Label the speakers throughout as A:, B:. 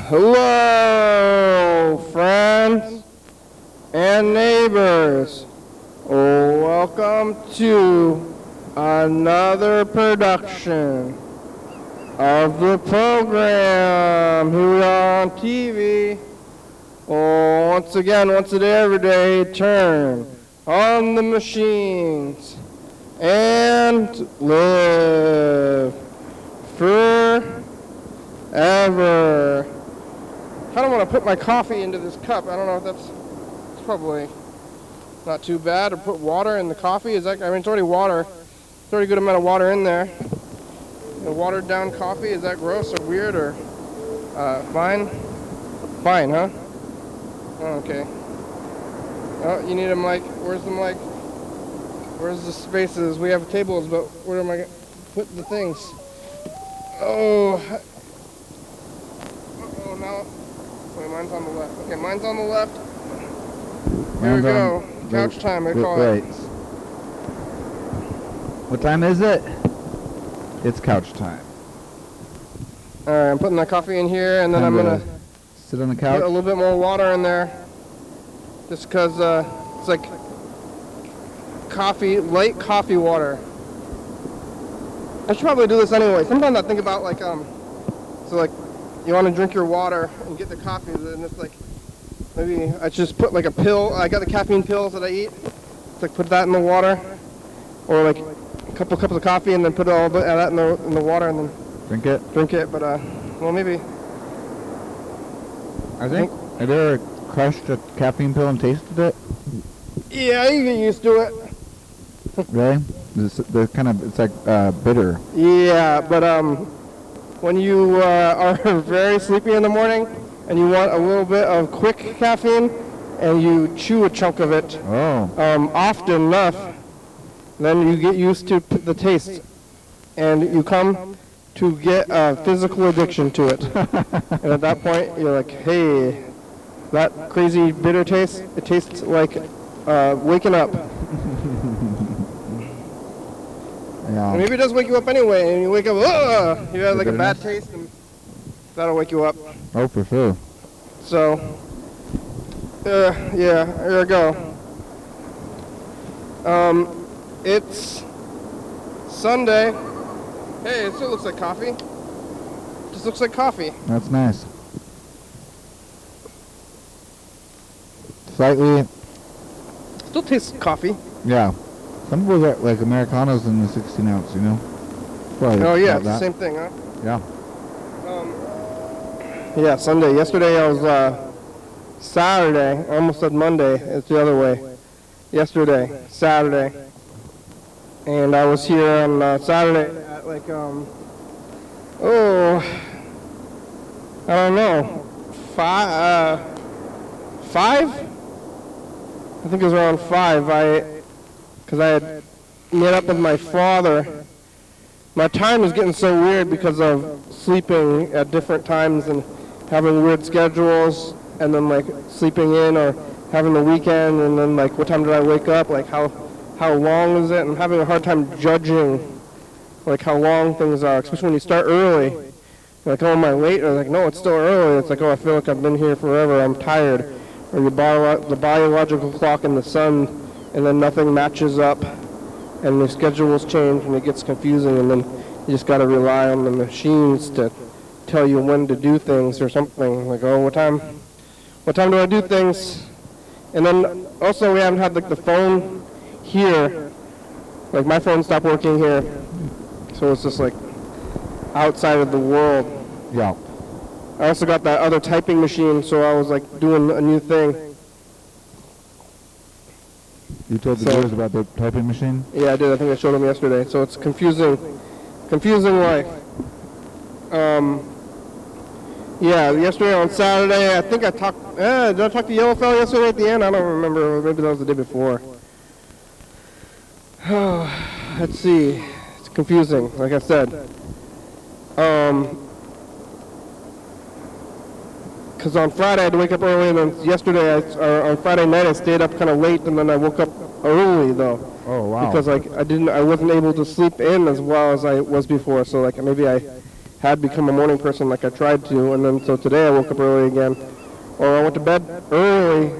A: Hello, friends and neighbors. Welcome to another production of the program. Here we are on TV. Once again, once a day, every day, turn on the machines and live forever. I don't want to put my coffee into this cup. I don't know if it's probably not too bad. Or put water in the coffee. Is that? I mean, it's already water. It's already a good amount of water in there. A watered down coffee. Is that gross or weird or fine? Fine, huh? Oh, okay. Oh, you need a mic. Where's the mic? Where's the spaces? We have tables, but where am I going to put the things? Oh. Uh-oh, now. Wait, mine's on the left. Okay, mine's on the left. Here we go. Couch time, I call it.
B: What time is it? It's couch time.
A: Alright, I'm putting my coffee in here, and then I'm going to
B: sit on the couch.
A: Get a little bit more water in there. Just because it's like coffee, light coffee water. I should probably do this anyway. Sometimes I think about like, so like, you want to drink your water and get the coffee, and it's like, maybe I just put like a pill. I got the caffeine pills that I eat. It's like put that in the water, or like a couple cups of coffee and then put all that in the water and then
B: drink it.
A: But well maybe.
B: I think. Have you ever crushed a caffeine pill and tasted it?
A: Yeah, you get used to it.
B: Really? They're kind of, it's like bitter.
A: Yeah, but when you are very sleepy in the morning and you want a little bit of quick caffeine and you chew a chunk of it often enough, then you get used to the taste and you come to get a physical addiction to it. And at that point, you're like, hey, that crazy bitter taste, it tastes like waking up.
B: Yeah.
A: And maybe it does wake you up anyway, and you wake up, you have like a bad taste, and that'll wake you up.
B: Oh, for sure.
A: So, yeah, here I go. It's Sunday. Hey, it still looks like coffee. Just looks like coffee.
B: That's nice. Slightly.
A: Still tastes coffee.
B: Yeah. Some people get like Americanos in the 16 ounce, you know? Probably
A: oh yeah, it's the same thing, huh?
B: Yeah.
A: Yeah, Sunday. Yesterday I was, Saturday. I almost said Monday. It's the other way. Yesterday, Saturday. And I was here on Saturday at like, I don't know, 5? I think it was around 5. Because I had met up with my father. My time was getting so weird because of sleeping at different times and having weird schedules, and then like sleeping in or having the weekend, and then like what time did I wake up, like how long is it, and having a hard time judging like how long things are, especially when you start early. You're like, oh, am I late? Or like, no, it's still early. It's like, oh, I feel like I've been here forever. I'm tired. Or the biological clock in the sun, and then nothing matches up, and the schedules change, and it gets confusing, and then you just got to rely on the machines to tell you when to do things or something. Like, oh, what time do I do things? And then also we haven't had like the phone here. Like my phone stopped working here, so it's just like outside of the world.
B: Yeah.
A: I also got that other typing machine, so I was like doing a new thing.
B: You told the boys about the typing machine?
A: Yeah, I did. I think I showed them yesterday. So it's confusing life. Yeah, yesterday on Saturday, I think I talked, did I talk to Yellowfell yesterday at the end? I don't remember. Maybe that was the day before. Let's see. It's confusing, like I said. Because on Friday I had to wake up early, and then yesterday, on Friday night, I stayed up kind of late, and then I woke up early, though.
B: Oh, wow.
A: Because, like, I wasn't able to sleep in as well as I was before, so, like, maybe I had become a morning person like I tried to, and then so today I woke up early again, or I went to bed early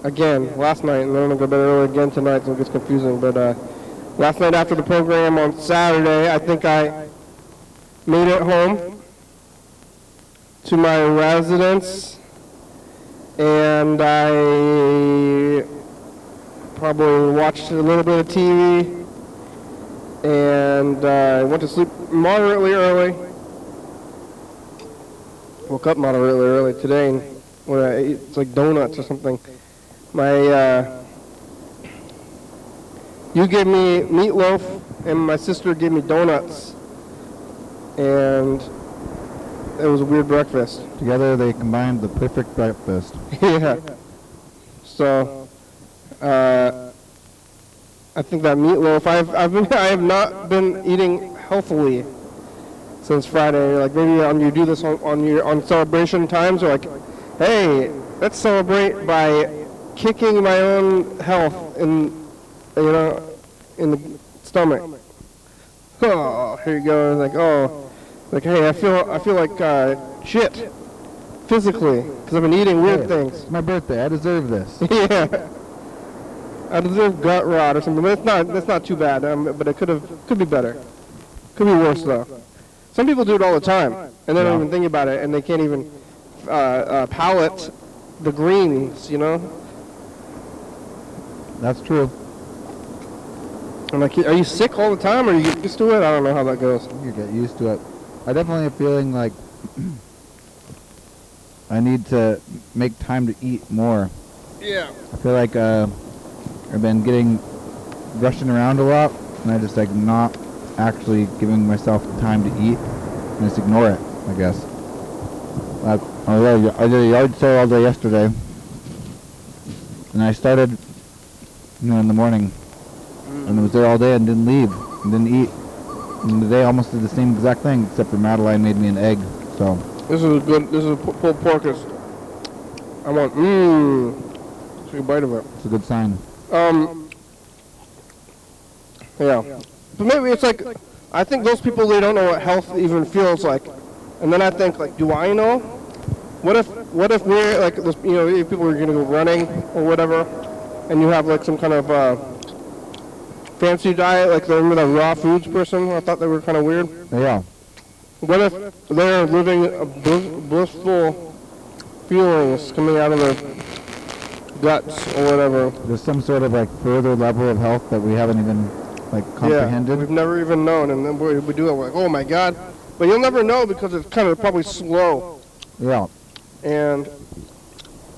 A: again last night, and then I'm going to go to bed early again tonight, so it gets confusing. But last night after the program on Saturday, I think I made it home to my residence, and I probably watched a little bit of TV, and I went to sleep moderately early. Woke up moderately early today, and what I ate, it's like donuts or something. You gave me meatloaf, and my sister gave me donuts, and it was a weird breakfast.
B: Together they combined the perfect breakfast.
A: Yeah. So, I think that meatloaf. I have not been eating healthily since Friday. Like maybe you do this on celebration times, or like, hey, let's celebrate by kicking my own health in the stomach. Oh, here you go. Like hey, I feel like shit physically because I've been eating weird things.
B: It's my birthday. I deserve this.
A: Yeah. I deserve gut rot or something, but that's not too bad. But it could be better. Could be worse though. Some people do it all the time, and they don't even think about it, and they can't even palate the greens, you know.
B: That's true.
A: I'm like, are you sick all the time, or you get used to it? I don't know how that goes.
B: You get used to it. I definitely am feeling like I need to make time to eat more.
A: Yeah.
B: I feel like I've been rushing around a lot, and I just like not actually giving myself the time to eat, and just ignore it, I guess. I did a yard sale all day yesterday, and I started, in the morning, and I was there all day and didn't leave, and didn't eat. And today I almost did the same exact thing, except for Madeline made me an egg, so.
A: This is pulled pork. I want, take a bite of it.
B: It's a good sign.
A: Yeah. But maybe it's like, I think those people, they don't know what health even feels like. And then I think, like, do I know? What if we're, like, those, if people are going to go running or whatever, and you have, like, some kind of fancy diet, like, remember the raw foods person? I thought they were kind of weird.
B: Yeah.
A: What if they're living a blissful feelings coming out of their guts or whatever?
B: There's some sort of, like, further level of health that we haven't even, like, comprehended.
A: Yeah, we've never even known, and then we do it, we're like, oh my God. But you'll never know because it's kind of probably slow.
B: Yeah.
A: And,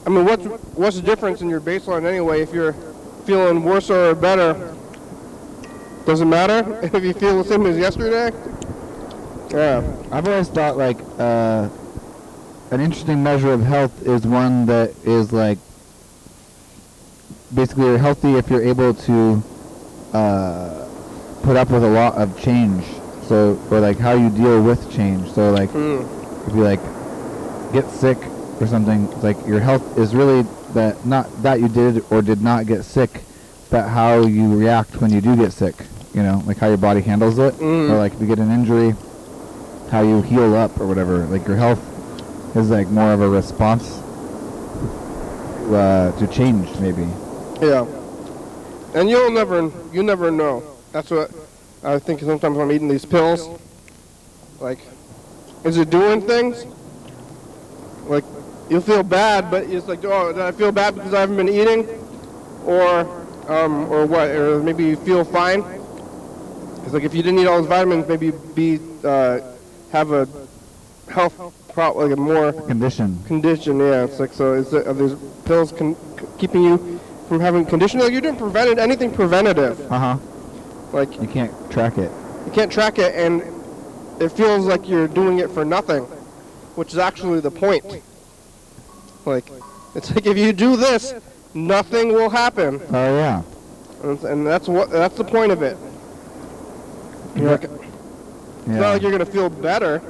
A: I mean, what's the difference in your baseline anyway? If you're feeling worse or better, does it matter if you feel the same as yesterday? Yeah.
B: I've always thought, like, an interesting measure of health is one that is, like, basically you're healthy if you're able to put up with a lot of change. So, or, like, how you deal with change. So, like, if you, like, get sick or something, it's like your health is really that, not that you did or did not get sick, but how you react when you do get sick, like how your body handles it, or like if you get an injury, how you heal up or whatever. Like your health is like more of a response to change, maybe.
A: Yeah. And you never know. That's what I think sometimes when I'm eating these pills. Like, is it doing things? Like, you'll feel bad, but it's like, oh, did I feel bad because I haven't been eating? Or what? Or maybe you feel fine? It's like if you didn't eat all those vitamins, maybe have a health problem, like a more
B: condition.
A: Yeah, it's like, so are these pills keeping you from having condition? Like you're doing anything preventative. Like
B: you can't track it.
A: You can't track it, and it feels like you're doing it for nothing, which is actually the point. Like, it's like if you do this, nothing will happen.
B: Oh yeah.
A: And that's the point of it. You're like, it's not like you're gonna feel better.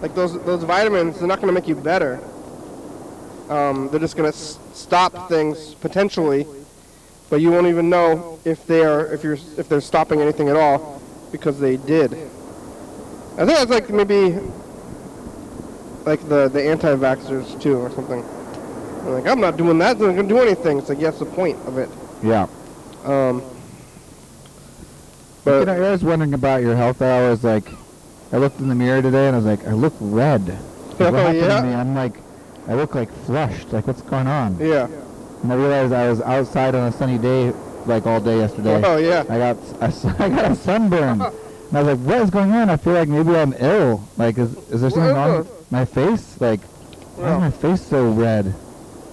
A: Like those vitamins, they're not gonna make you better. They're just gonna stop things potentially, but you won't even know if they're stopping anything at all, because they did. I think that's like maybe like the anti-vaxxers too or something. They're like, I'm not doing that. They're not gonna do anything. It's like, yeah, that's the point of it.
B: Yeah.
A: But
B: You know, I was wondering about your health. I was like, I looked in the mirror today and I was like, I look red. Like, what happened to me? I'm like, I look like flushed. Like, what's going on?
A: Yeah.
B: And I realized I was outside on a sunny day, like all day yesterday.
A: Oh yeah.
B: I got a sunburn. And I was like, what is going on? I feel like maybe I'm ill. Like, is there something wrong with my face? Like, why is my face so red?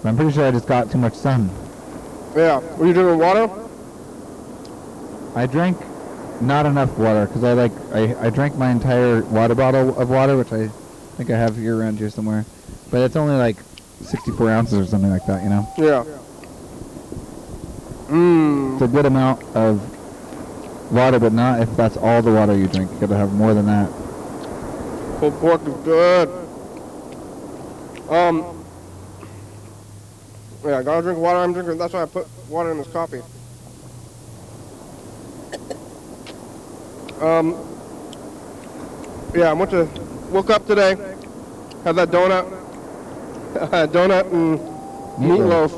B: But I'm pretty sure I just got too much sun.
A: Yeah. Were you drinking water?
B: I drank not enough water because I drank my entire water bottle of water, which I think I have here around here somewhere. But it's only like 64 ounces or something like that, you know?
A: Yeah.
B: It's a good amount of water, but not if that's all the water you drink. You gotta have more than that.
A: Pulled pork is good. Yeah, I gotta drink water. I'm drinking. That's why I put water in this coffee. Yeah, woke up today, had that donut and meatloaf.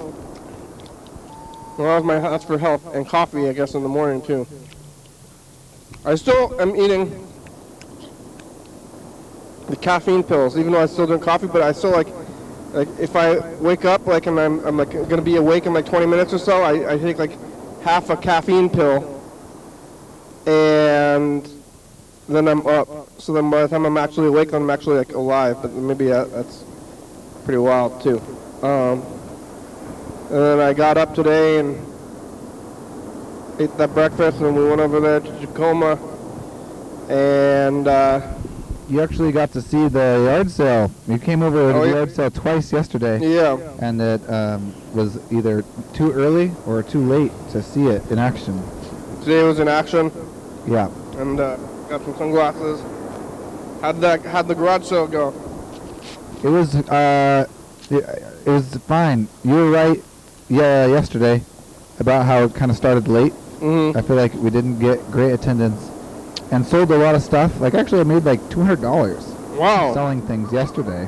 A: Well, that's for health, and coffee, I guess, in the morning too. I still am eating the caffeine pills, even though I still drink coffee. But I still like if I wake up and I'm like gonna be awake in like 20 minutes or so, I take like half a caffeine pill, and then I'm up. So then by the time I'm actually awake, then I'm actually like alive. But maybe that's pretty wild too. And then I got up today and ate that breakfast, and we went over there to Tacoma, and
B: you actually got to see the yard sale. You came over to the yard sale twice yesterday.
A: Yeah.
B: And it was either too early or too late to see it in action.
A: Today was in action.
B: Yeah.
A: And got some sunglasses. How'd the garage sale go?
B: It was fine. You were right. Yeah, yesterday about how it kind of started late.
A: Mm-hmm.
B: I feel like we didn't get great attendance and sold a lot of stuff. Like, actually I made like $200
A: Wow.
B: selling things yesterday.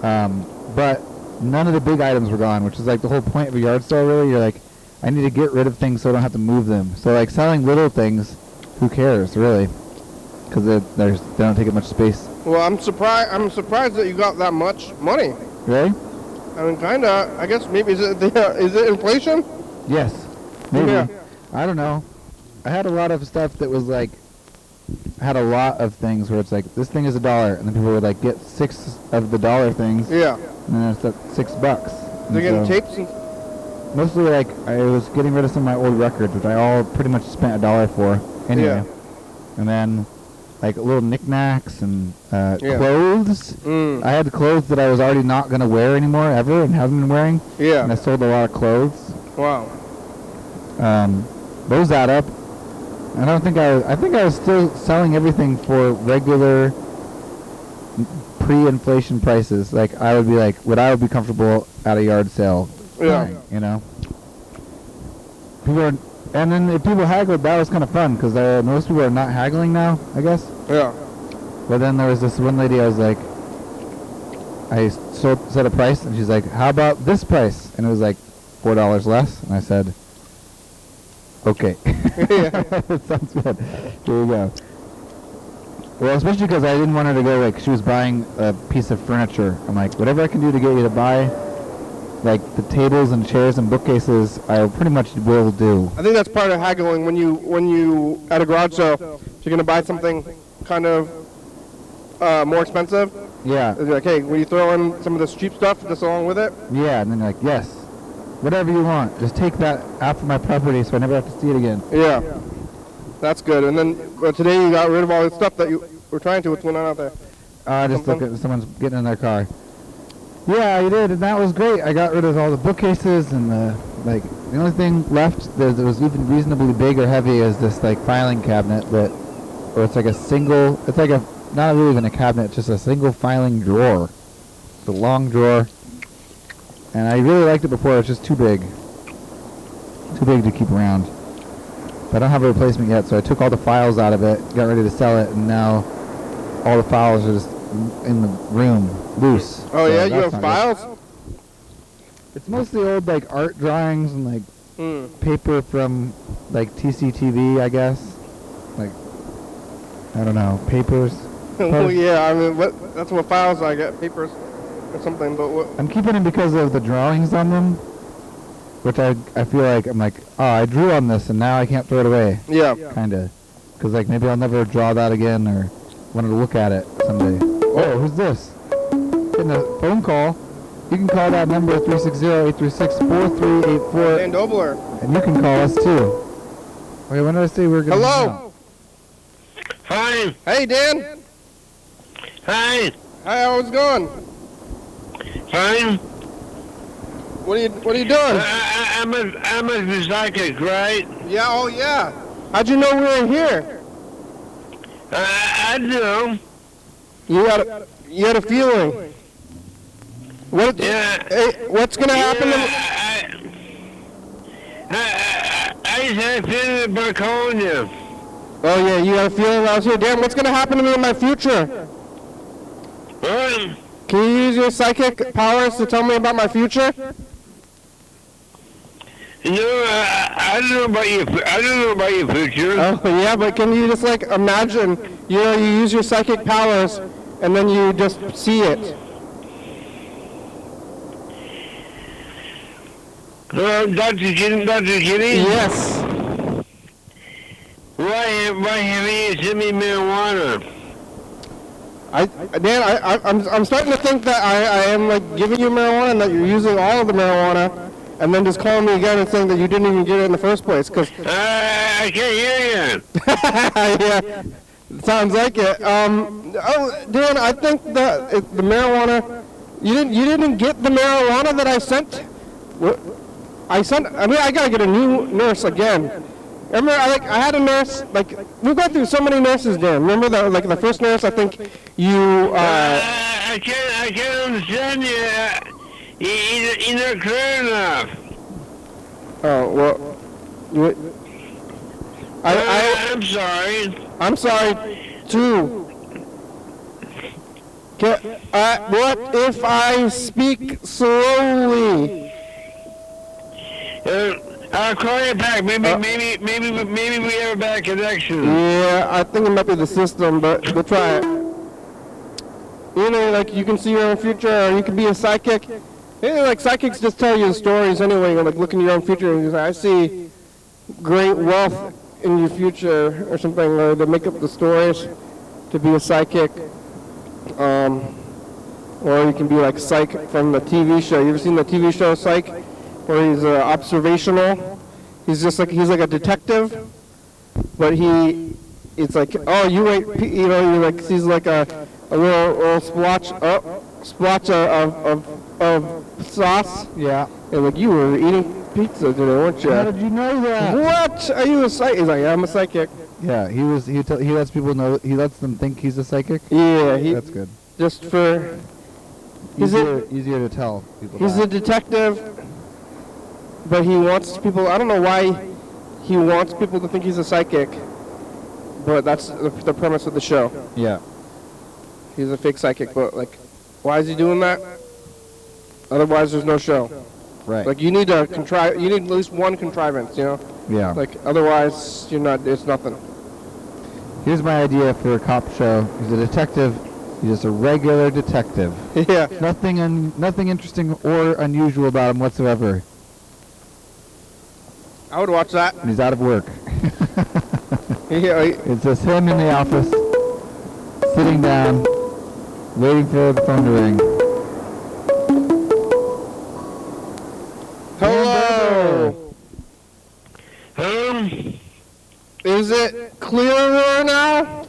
B: But none of the big items were gone, which is like the whole point of a yard sale, really. You're like, I need to get rid of things so I don't have to move them. So like selling little things, who cares, really? Because they don't take up much space.
A: Well, I'm surprised that you got that much money.
B: Really?
A: I mean, kinda. I guess maybe is it inflation?
B: Yes. Maybe.
A: Yeah.
B: I don't know. I had a lot of stuff that was like, I had a lot of things where it's like, this thing is $1, and then people would like get 6 of the dollar things.
A: Yeah.
B: And then it's at $6.
A: They're getting tapes and...
B: Mostly like, I was getting rid of some of my old records, which I all pretty much spent $1 for anyway.
A: Yeah.
B: And then like little knickknacks and clothes. I had clothes that I was already not going to wear anymore ever and haven't been wearing.
A: Yeah.
B: And I sold a lot of clothes.
A: Wow.
B: Those add up. I think I was still selling everything for regular pre-inflation prices. Like, I would be like, I would be comfortable at a yard sale.
A: Yeah.
B: Buying, you know? And then if people haggled, that was kind of fun, because most people are not haggling now, I guess.
A: Yeah.
B: But then there was this one lady, I was like, I said a price, and she's like, how about this price? And it was like $4 less, and I said, okay. That sounds good. Here we go. Well, especially because I didn't want her to go, like, she was buying a piece of furniture. I'm like, whatever I can do to get you to buy, like, the tables and chairs and bookcases, I pretty much will do.
A: I think that's part of haggling when you at a garage sale, if you're going to buy something kind of more expensive.
B: Yeah.
A: It's like, hey, will you throw in some of this cheap stuff just along with it?
B: Yeah, and then you're like, yes. Whatever you want. Just take that out of my property so I never have to see it again.
A: Yeah. That's good. And then today you got rid of all the stuff that you were trying to. What's going on out there?
B: Just look at someone's getting in their car. Yeah, I did, and that was great. I got rid of all the bookcases, and the only thing left that was even reasonably big or heavy is this like filing cabinet or it's like a single. It's like not really even a cabinet, it's just a single filing drawer. It's a long drawer, and I really liked it before. It's just too big to keep around. But I don't have a replacement yet, so I took all the files out of it, got ready to sell it, and now all the files are just in the room, loose.
A: Oh
B: So
A: yeah, you
B: that's
A: have
B: not good.
A: files?
B: It's mostly old like art drawings and like paper from like TCTV, I guess. Like, I don't know, papers.
A: Well, yeah, I mean, that's what files I get, papers or something, but what?
B: I'm keeping them because of the drawings on them, which I feel like I'm like, oh, I drew on this and now I can't throw it away.
A: Yeah.
B: Kinda. Because like maybe I'll never draw that again or want to look at it someday. Oh, who's this? Getting a phone call. You can call that number 360-836-4384.
A: Dan Dobler.
B: And you can call us too. Wait, when did I say we were going to
A: Hello.
C: Hi.
A: Hey, Dan.
C: Hi.
A: Hi, how's it going?
C: Fine.
A: What are you doing?
C: I'm a psychic, right?
A: Yeah. Oh, yeah. How'd you know we were here?
C: I know.
A: You had a feeling. What?
C: Yeah.
A: Hey, what's gonna happen?
C: I just had a feeling about calling you.
A: Oh yeah, you had a feeling I was here. Dan, what's gonna happen to me in my future?
C: What?
A: Can you use your psychic powers to tell me about my future?
C: You know, I don't know about your. I don't know about your future.
A: Oh yeah, but can you just like imagine? You know, you use your psychic powers, and then you just see it.
C: Dr. Kitty?
A: Yes.
C: Why haven't you sent me marijuana?
A: Dan, I'm starting to think that I am like giving you marijuana and that you're using all of the marijuana, and then just calling me again and saying that you didn't even get it in the first place. Cause
C: I can't hear you.
A: yeah, sounds like it. Oh, Dan, I think that the marijuana. You didn't get the marijuana that I sent. What? I gotta get a new nurse again. Remember, I had a nurse. Like we've gone through so many nurses, Dan. Remember that? Like the first nurse, I think you.
C: I can't understand you. You're not clear enough.
A: Oh well.
C: I'm sorry.
A: I'm sorry too. What if I speak slowly?
C: I'll call you back. Maybe we have a bad connection.
A: Yeah, I think it might be the system, but we'll try it. You know, like you can see your own future, or you can be a psychic. Yeah, like psychics just tell you the stories anyway. You like look in your own future and you say, I see great wealth in your future, or something, or they make up the stories to be a psychic. Or you can be like Psych from the TV show. You ever seen the TV show Psych? Where he's observational. He's like a detective, but it's like, oh, you wait, you know, you like sees like a little splotch of sauce.
B: Yeah.
A: And like, you were eating pizza today, weren't you?
B: How did you know that?
A: What? Are you a psychic? He's like, yeah, I'm a psychic.
B: Yeah, he lets people know, he lets them think he's a psychic.
A: Yeah,
B: That's good.
A: just for.
B: Easier to tell people.
A: He's a detective, but he wants people. I don't know why he wants people to think he's a psychic, but that's the premise of the show.
B: Yeah.
A: He's a fake psychic, but like, why is he doing that? Otherwise, there's no show.
B: Right.
A: Like, you need to you need at least one contrivance, you know?
B: Yeah.
A: Like, otherwise, it's nothing.
B: Here's my idea for a cop show. He's a detective. He's just a regular detective.
A: Yeah.
B: Nothing interesting or unusual about him whatsoever.
A: I would watch that.
B: And he's out of work.
A: Yeah.
B: It's just him in the office, sitting down, waiting for the phone to ring.
A: Hello. Is it clearer now?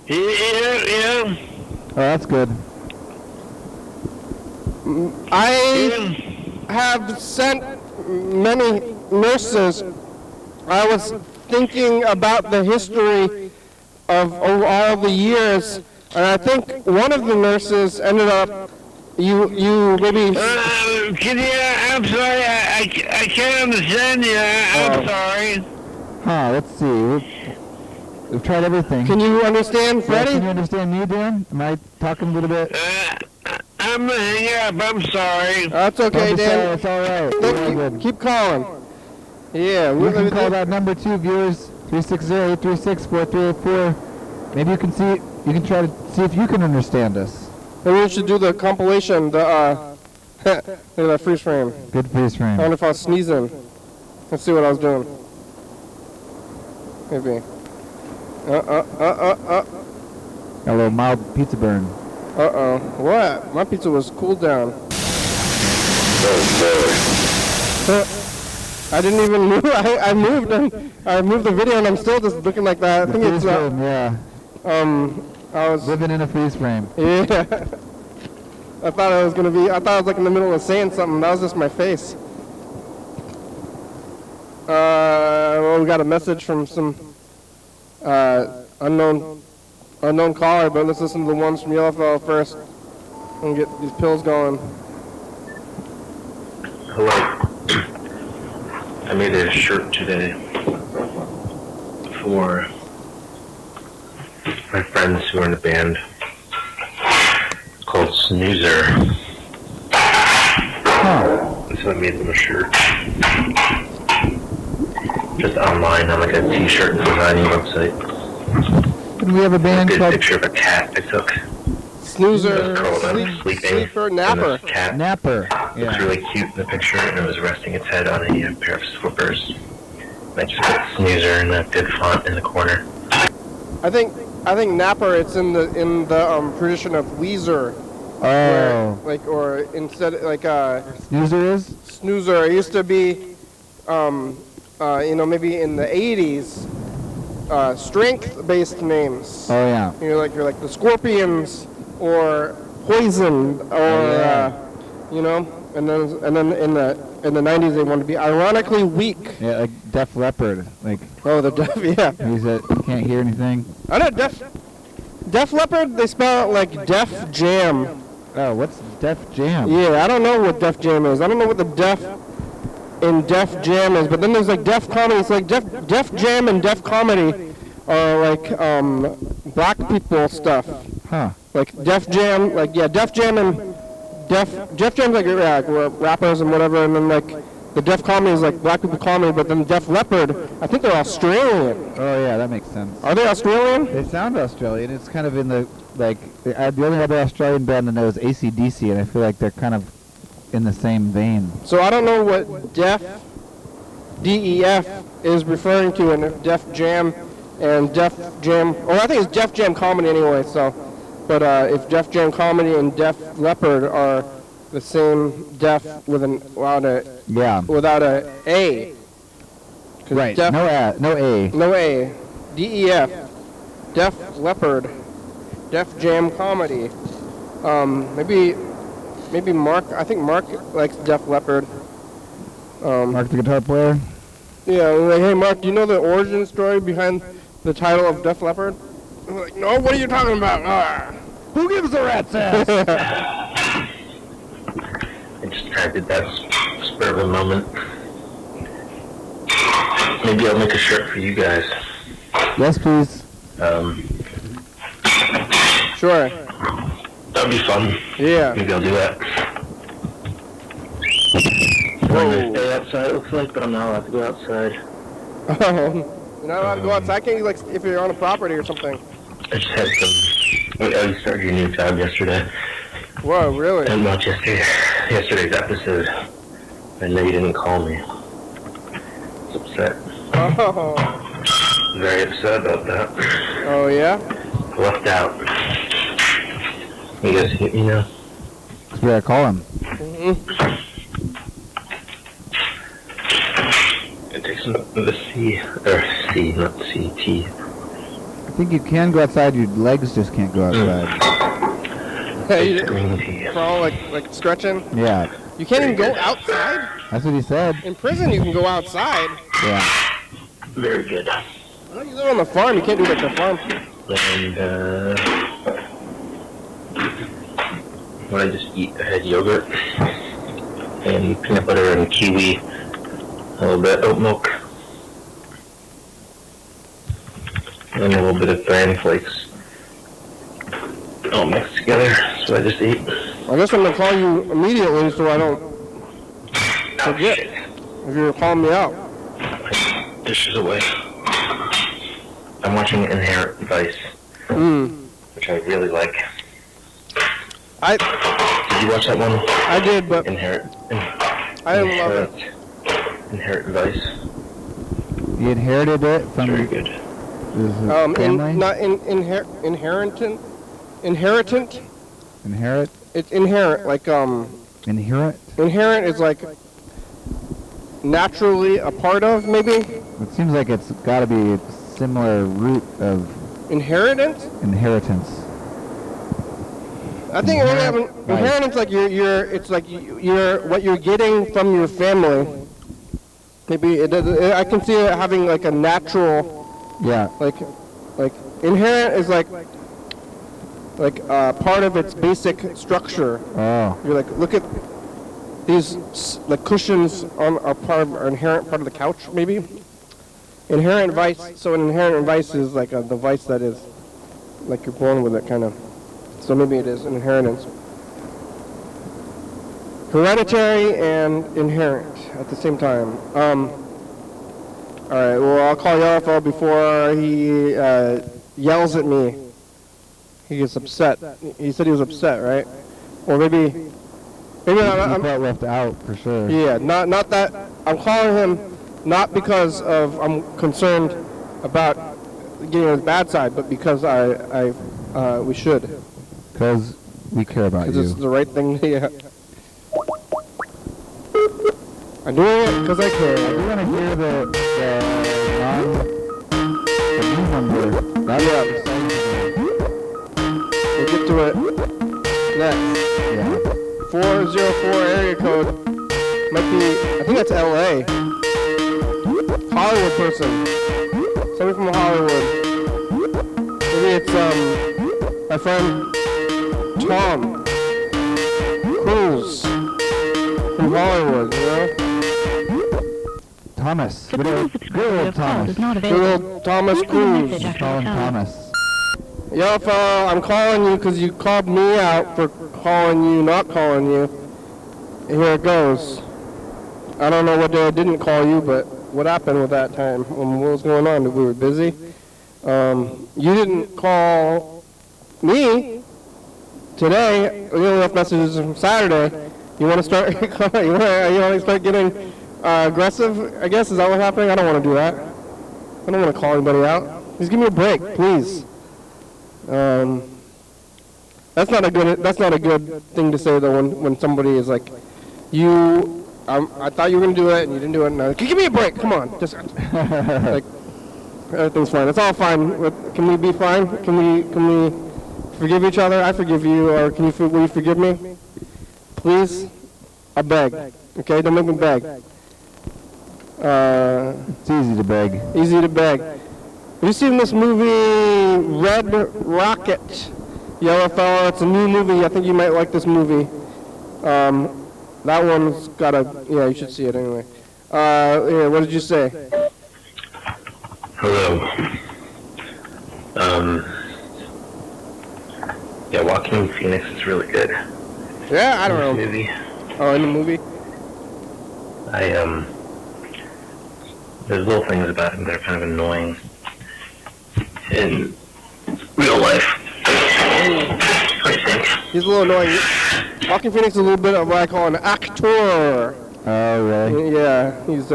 C: Yeah.
B: Oh, that's good.
A: I have sent many nurses. I was thinking about the history of all the years, and I think one of the nurses ended up, you maybe...
C: I'm sorry, I can't understand you. I'm sorry.
B: Huh, let's see. We've tried everything.
A: Can you understand,
B: Yeah,
A: Freddie?
B: can you understand me, Dan? Am I talking a little bit?
C: I'm gonna hang up. I'm sorry.
A: That's okay,
B: Don't be sorry,
A: Dan.
B: it's all right.
A: Look,
B: We're all good.
A: keep calling. Yeah,
B: You can call that number too, viewers. 360-836-4384. Maybe you can see. You can try to see if you can understand us.
A: Maybe we should do the compilation. The look at that freeze frame.
B: Good freeze
A: I
B: frame.
A: wonder if I was sneezing. Let's see what I was doing. Maybe.
B: Got a little mild pizza burn.
A: Uh-oh. What? My pizza was cooled down. I didn't even move. I moved the video and I'm still just looking like that. I think
B: Freeze
A: it's
B: frame, yeah.
A: I was
B: Living in a freeze frame.
A: yeah. I thought I was like in the middle of saying something. That was just my face. Well, we got a message from some unknown caller, but let's listen to the ones from Yellowfell first and get these pills going.
D: Hello. I made a shirt today for my friends who are in the band. It's called Snoozer. So I made them a shirt. Just online on like a t-shirt designing website.
B: Didn't we have a band
D: I did a
B: called
D: picture of a cat I took.
A: Snoozer,
D: Curled up, sleeping.
A: sleeper, napper.
D: And this cat
B: Napper?
D: looks
B: Yeah.
D: really cute in the picture, and it was resting its head on a pair of slippers. And I just put Snoozer in that good font in the corner.
A: I think napper. It's in the tradition of Weezer.
B: Oh.
A: Or instead
B: Snoozer is?
A: snoozer. It used to be, maybe in the 80s, strength-based names.
B: Oh yeah.
A: You're like the Scorpions or Poison or and then in the 90s they wanted to be ironically weak.
B: Yeah, like Def Leppard. Like
A: Oh, the Def, yeah.
B: he's can't hear anything.
A: I know Def Leppard. They spell it like Def Jam.
B: Oh, what's Def Jam?
A: Yeah, I don't know what Def Jam is. I don't know what the Def in Def Jam is. But then there's like Def Comedy. It's like Def Jam and Def Comedy are like black people stuff.
B: Huh.
A: Like Def Jam, Def Jam and Def Jam's like rappers and whatever, and then like the Def Comedy is like black people comedy. But then Def Leppard, I think they're Australian.
B: Oh yeah, that makes sense.
A: Are they Australian?
B: They sound Australian. It's kind of in the the only other Australian band I know is AC/DC, and I feel like they're kind of in the same vein.
A: So I don't know what Def DEF is referring to, and if Def Jam and Def Jam, or I think it's Def Jam Comedy anyway. So, but if Def Jam Comedy and Def Leppard are the same Def without a A.
B: Right.
A: Def,
B: No A.
A: no A. DEF. Def Leppard. Def Jam Comedy. Maybe Mark. I think Mark likes Def Leppard.
B: Mark the guitar player.
A: Yeah, we're like, hey Mark, do you know the origin story behind the title of Def Leppard? I'm like, no, what are you talking about?
B: Who gives a rat's ass?
D: I just kind of did that spur of the moment. Maybe I'll make a shirt for you guys.
B: Yes, please.
A: Sure.
D: That'd be fun.
A: Yeah.
D: Maybe I'll do that. I'm gonna stay outside, it looks like, but I'm not allowed to go outside.
A: You're not allowed to go outside. Can't you, like, if you're on a property or something?
D: I just had some. You started your new job yesterday.
A: Whoa, really?
D: I didn't watch yesterday's episode. I know you didn't call me. I was upset.
A: Oh.
D: Very upset about that.
A: Oh, yeah?
D: Left out. You guys hit me now?
B: That's where I call him.
D: It takes some of the C, not C, T.
B: I think you can go outside. Your legs just can't go outside.
A: Hey, you
D: Green tea.
A: crawl like stretching?
B: Yeah,
A: You can't even go outside?
B: that's what he said.
A: In prison, you can go outside.
B: Yeah.
D: Very good.
A: I know you live on the farm. You can't do like the farm.
D: And, what I just eat, I had yogurt and peanut butter and kiwi, a little bit oat milk. and a little bit of bran flakes all mixed together. So I just ate.
A: I guess I'm gonna call you immediately so I don't forget if you're calling me out.
D: Dishes away. I'm watching Inherent Vice, which I really like. Did you watch that one?
A: I did, but I didn't love it.
D: Inherent Vice.
B: He inherited it from
D: Very good.
B: his family?
A: Inheritant?
B: Inherit?
A: It's inherent, like,
B: Inherit?
A: inherent is like naturally a part of, maybe?
B: It seems like it's got to be a similar root of
A: Inheritance?
B: inheritance.
A: I think inheritance, like it's like you're what you're getting from your family. Maybe I can see it having like a natural,
B: Yeah.
A: like inherent is like part of its basic structure.
B: Oh.
A: You're like, look at these like cushions are part of an inherent part of the couch, maybe. Inherent vice. So an inherent vice is like a device that is like you're born with it, kind of. So maybe it is an inheritance. Hereditary and inherent at the same time. All right. Well, I'll call Yarfel before he yells at me. He gets upset. He said he was upset, right? Or maybe
B: He felt left out for sure.
A: yeah, not that I'm calling him not because of I'm concerned about getting on his bad side, but because we should.
B: Because we care about
A: Because
B: you.
A: it's the right thing. Yeah. I'm doing it because I care.
B: We're going to hear the new number. That's
A: We'll get to it next.
B: yeah.
A: 404 area code might be, I think that's LA. Hollywood person. Somebody from Hollywood. Maybe it's my friend Tom Cruise from Hollywood, you know?
B: Thomas.
E: The
B: Good
E: phone
B: old
E: subscriber you have called is not
A: Good
E: available.
A: old Thomas
E: Leave a
A: Cruise.
E: message after
B: Call
E: the
B: him
E: tone.
B: Thomas.
A: Yo, fella, I'm calling you because you called me out for calling you, not calling you. And here it goes. I don't know what day I didn't call you, but what happened with that time? What was going on? We were busy. You didn't call me today. We only left messages from Saturday. You want to start? you want to start getting aggressive? I guess is that what's happening? I don't want to do that. I don't want to call anybody out. Just give me a break, please. That's not a good thing to say though when somebody is like, I thought you were gonna do it and you didn't do it. And give me a break. Come on, just like everything's fine. It's all fine. Can we be fine? Can we forgive each other? I forgive you, or will you forgive me? Please, I beg. Okay, don't make me beg.
B: It's easy to beg.
A: Easy to beg. Have you seen this movie, Red Rocket? Yellow fella, it's a new movie. I think you might like this movie. That one's got you should see it anyway. Here, what did you say?
D: Hello. Yeah, Joaquin Phoenix is really good.
A: Yeah, I don't know.
D: Movie.
A: Oh, in the movie?
D: There's little things about him that are kind of annoying in real life, I think.
A: He's a little annoying. Joaquin Phoenix is a little bit of what I call an actor.
B: Oh, really?
A: Yeah, he's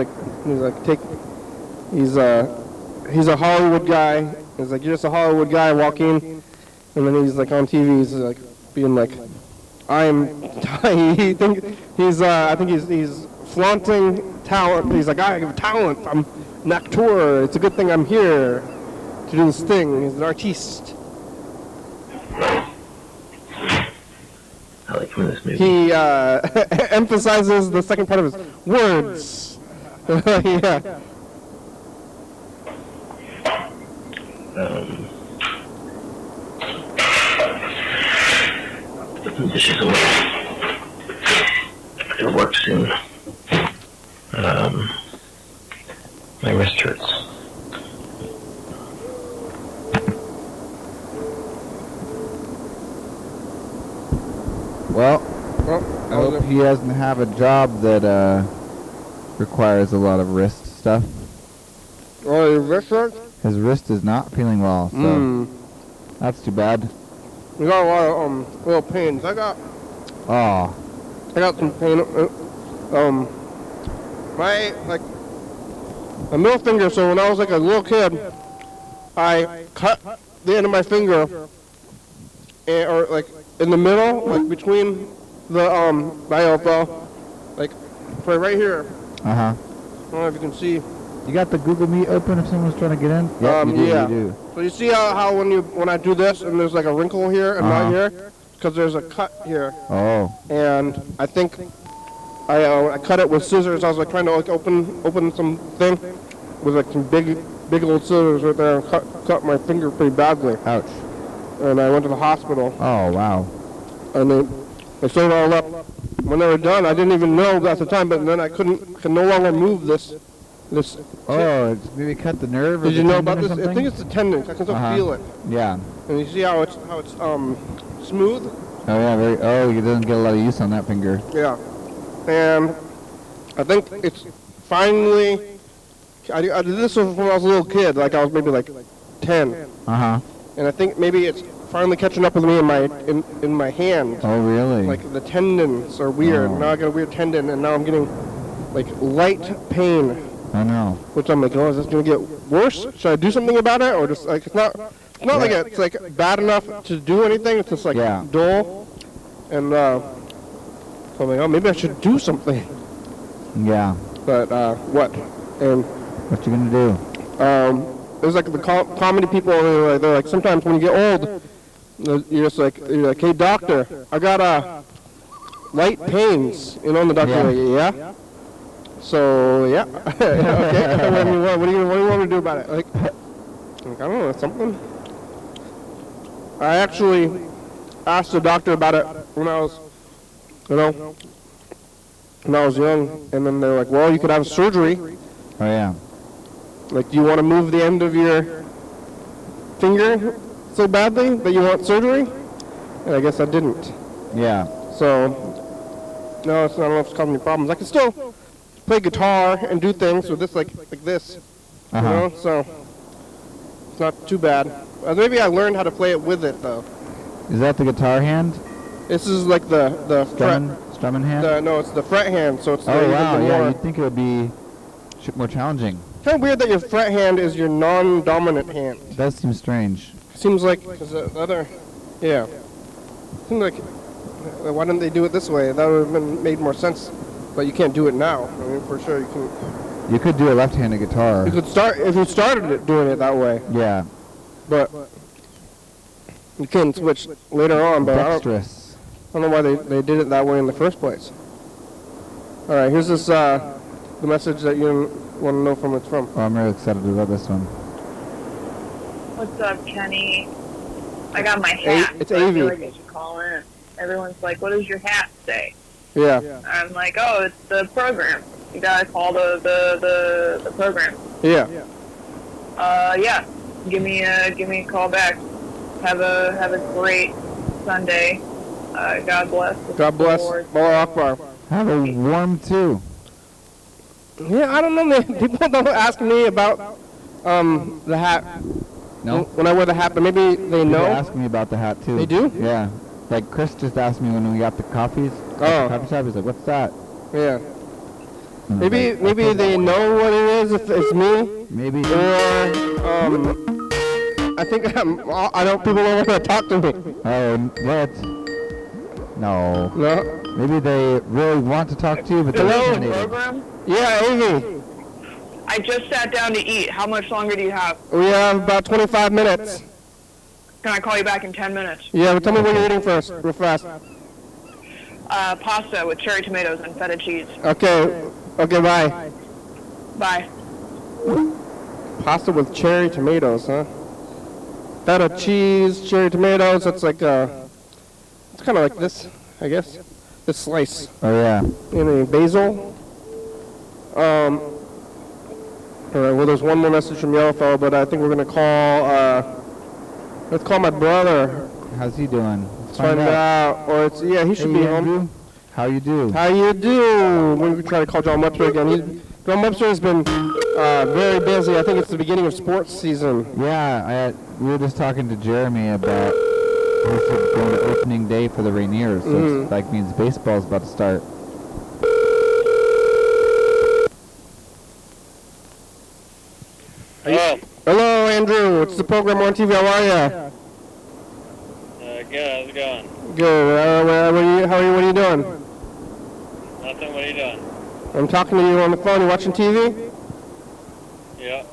A: a Hollywood guy. He's like, you're just a Hollywood guy, Joaquin. And then he's like on TV, he's like being like, I think he's flaunting talent. He's like, I have talent. I'm an actor. It's a good thing I'm here to do this thing. He's an artiste.
D: I like him in this movie.
A: He emphasizes the second part of his words. Yeah.
D: Dishes away. It'll work soon. My wrist hurts.
B: Well,
A: Oh,
B: I hope he doesn't have a job that requires a lot of wrist stuff.
A: Oh, your wrist hurts?
B: His wrist is not feeling well, so that's too bad.
A: We got a lot of little pains. I got some pain. My middle finger. So when I was like a little kid, I cut the end of my finger, or like in the middle, like between the like right here.
B: Uh-huh.
A: I don't know if you can see.
B: You got the Google Meet open if someone's trying to get in? Yep, you do,
A: Yeah.
B: you do.
A: So you see how when I do this and there's like a wrinkle here and not here, because there's a cut here.
B: Oh.
A: And I think I cut it with scissors. I was like trying to like open some thing with like some big old scissors right there and cut my finger pretty badly.
B: Ouch.
A: And I went to the hospital.
B: Oh, wow.
A: And they sewed it all up. When they were done, I didn't even know at the time, but then I could no longer move this.
B: Oh, it's maybe cut the nerve or
A: Did you know about this?
B: something?
A: I think it's the tendons. I can still feel it.
B: Yeah.
A: And you see how it's smooth?
B: Oh, yeah, it doesn't get a lot of use on that finger.
A: Yeah. And I think it's finally, I did this when I was a little kid, like I was maybe like 10.
B: Uh-huh.
A: And I think maybe it's finally catching up with me in my hand.
B: Oh, really?
A: Like the tendons are weird.
B: Oh.
A: Now I got a weird tendon, and now I'm getting like light pain.
B: I know.
A: Which I'm like, oh, is this gonna get worse? Should I do something about it, or just like it's not like it's like bad enough to do anything. It's just like dull, and so I'm like, oh, maybe I should do something.
B: Yeah.
A: But what? And
B: what you gonna do?
A: There's like the comedy people. They're like sometimes when you get old, you're just like, hey doctor, I got light pains. You know, and the doctor like, yeah. So yeah, okay. What do you want me to do about it? Like I don't know, something. I actually asked the doctor about it when I was, when I was young, and then they're like, well, you could have surgery.
B: Oh yeah.
A: Like, do you want to move the end of your finger so badly that you want surgery? And I guess I didn't.
B: Yeah.
A: So no, I don't know if it's causing me problems. I can still play guitar and do things with this like this, you know, so it's not too bad. Maybe I learned how to play it with it though.
B: Is that the guitar hand?
A: This is like the
B: strumming hand?
A: No, it's the fret hand, so it's
B: oh wow, yeah, you'd think it would be more challenging.
A: Kind of weird that your fret hand is your non-dominant hand.
B: It does seem strange.
A: Seems like, because the other, yeah. Seems like, why didn't they do it this way? That would have made more sense. But you can't do it now. I mean, for sure you can.
B: You could do a left-handed guitar.
A: You could start if you started it doing it that way.
B: Yeah.
A: But you can switch later on. But
B: Dexterous.
A: I don't know why they did it that way in the first place. All right, here's this the message that you want to know from it's from.
B: Oh, I'm really excited about this one.
E: What's up, Kenny? I got my hat.
A: It's
E: so I feel
A: Avey.
E: like I should call in. Everyone's like, what does your hat say?
A: Yeah.
E: I'm like, oh, it's the program. You gotta call the program.
A: Yeah.
E: Yeah. Give me a call back. Have a great Sunday. God bless.
A: God bless. Allah Akbar.
B: Have a warm too.
A: Yeah, I don't know. Man. People don't ask me about the hat.
B: No.
A: When I wear the hat, but maybe they know.
B: They ask me about the hat too.
A: They do?
B: Yeah. Like Chris just asked me when we got the coffees.
A: Oh.
B: The coffee shop. He's like, "What's that?"
A: Yeah.
B: And
A: Maybe
B: like,
A: they know what it is if it's me.
B: Maybe.
A: Or I think I don't. People don't want to talk to me.
B: Oh, what? No.
A: No.
B: Maybe they really want to talk to you, but they're
A: Hello?
B: intimidated.
E: Program?
A: Yeah, Avey.
E: I just sat down to eat. How much longer do you have?
A: We have about 25 minutes.
E: Can I call you back in 10 minutes?
A: Yeah, but tell me what you're eating first, real fast.
E: Pasta with cherry tomatoes and feta cheese.
A: Okay. Okay, bye.
E: Bye.
A: Pasta with cherry tomatoes, huh? Feta cheese, cherry tomatoes. That's like it's kind of like this, I guess. This slice.
B: Oh yeah.
A: Any basil? All right. Well, there's one more message from Yellowfell, but I think we're gonna call. Let's call my brother.
B: How's he doing?
A: Let's find out. Or it's, yeah, he should be
B: Andrew.
A: home.
B: How you do?
A: How you do? We try to call John Webster again. John Webster has been very busy. I think it's the beginning of sports season.
B: Yeah, we were just talking to Jeremy about this is going to opening day for the Rainiers, so it's like means baseball's about to start.
C: Hello.
A: Hello, Andrew. It's the program on TV. How are you?
C: Good. How's it going?
A: Good. What are you doing?
C: Nothing. What are you doing?
A: I'm talking to you on the phone. You watching TV?
C: Yeah.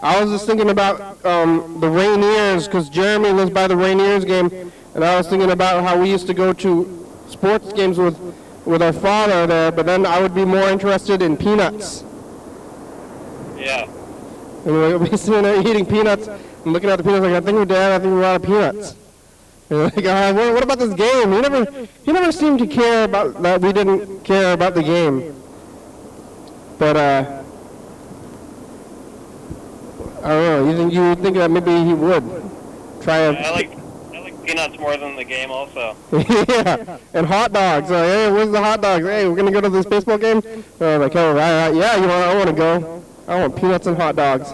A: I was just thinking about the Rainiers, because Jeremy lives by the Rainiers game, and I was thinking about how we used to go to sports games with our father there, but then I would be more interested in peanuts.
C: Yeah.
A: And we'd be sitting there eating peanuts and looking at the peanuts like, I think we're out of peanuts. And like, what about this game? He never seemed to care about that. We didn't care about the game. But I don't know. You would think that maybe he would try a.
C: I like peanuts more than the game also.
A: Yeah, and hot dogs. Hey, where's the hot dogs? Hey, we're gonna go to this baseball game. Like, oh, right, yeah, I want to go. I want peanuts and hot dogs.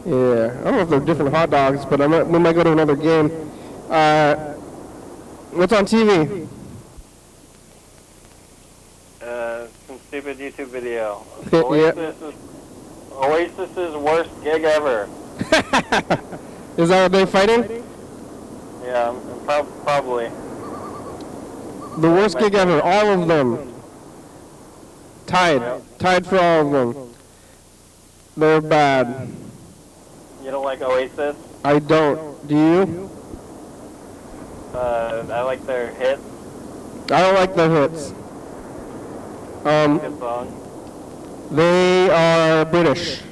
A: Yeah, I don't know if they're different hot dogs, but we might go to another game. What's on TV?
C: Some stupid YouTube video.
A: Yeah.
C: Oasis's worst gig ever.
A: Is that what they're fighting?
C: Yeah, probably.
A: The worst gig ever, all of them. Tied for all of them. They're bad.
C: You don't like Oasis?
A: I don't. Do you?
C: I like their hits.
A: I don't like their hits.
C: Good song.
A: They are British.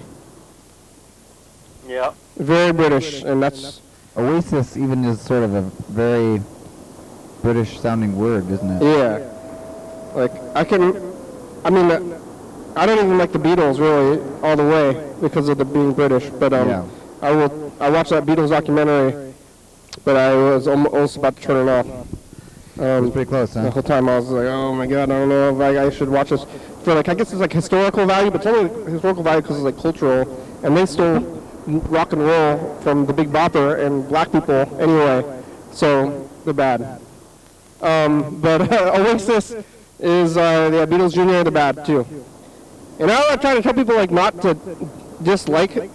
C: Yep.
A: Very British, and that's...
B: Oasis even is sort of a very British sounding word, isn't it?
A: Yeah. Like, I don't even like the Beatles really all the way because of the being British, but
B: Yeah.
A: I watched that Beatles documentary, but I was almost about to turn it off.
B: It was pretty close, huh?
A: The whole time I was like, oh my god, I don't know if I should watch this for like, I guess it's like historical value, but it's only historical value because it's like cultural, and they stole rock and roll from the Big Bopper and black people anyway, so they're bad. But Oasis is, the Beatles Jr., they're bad too. And I try to tell people like not to dislike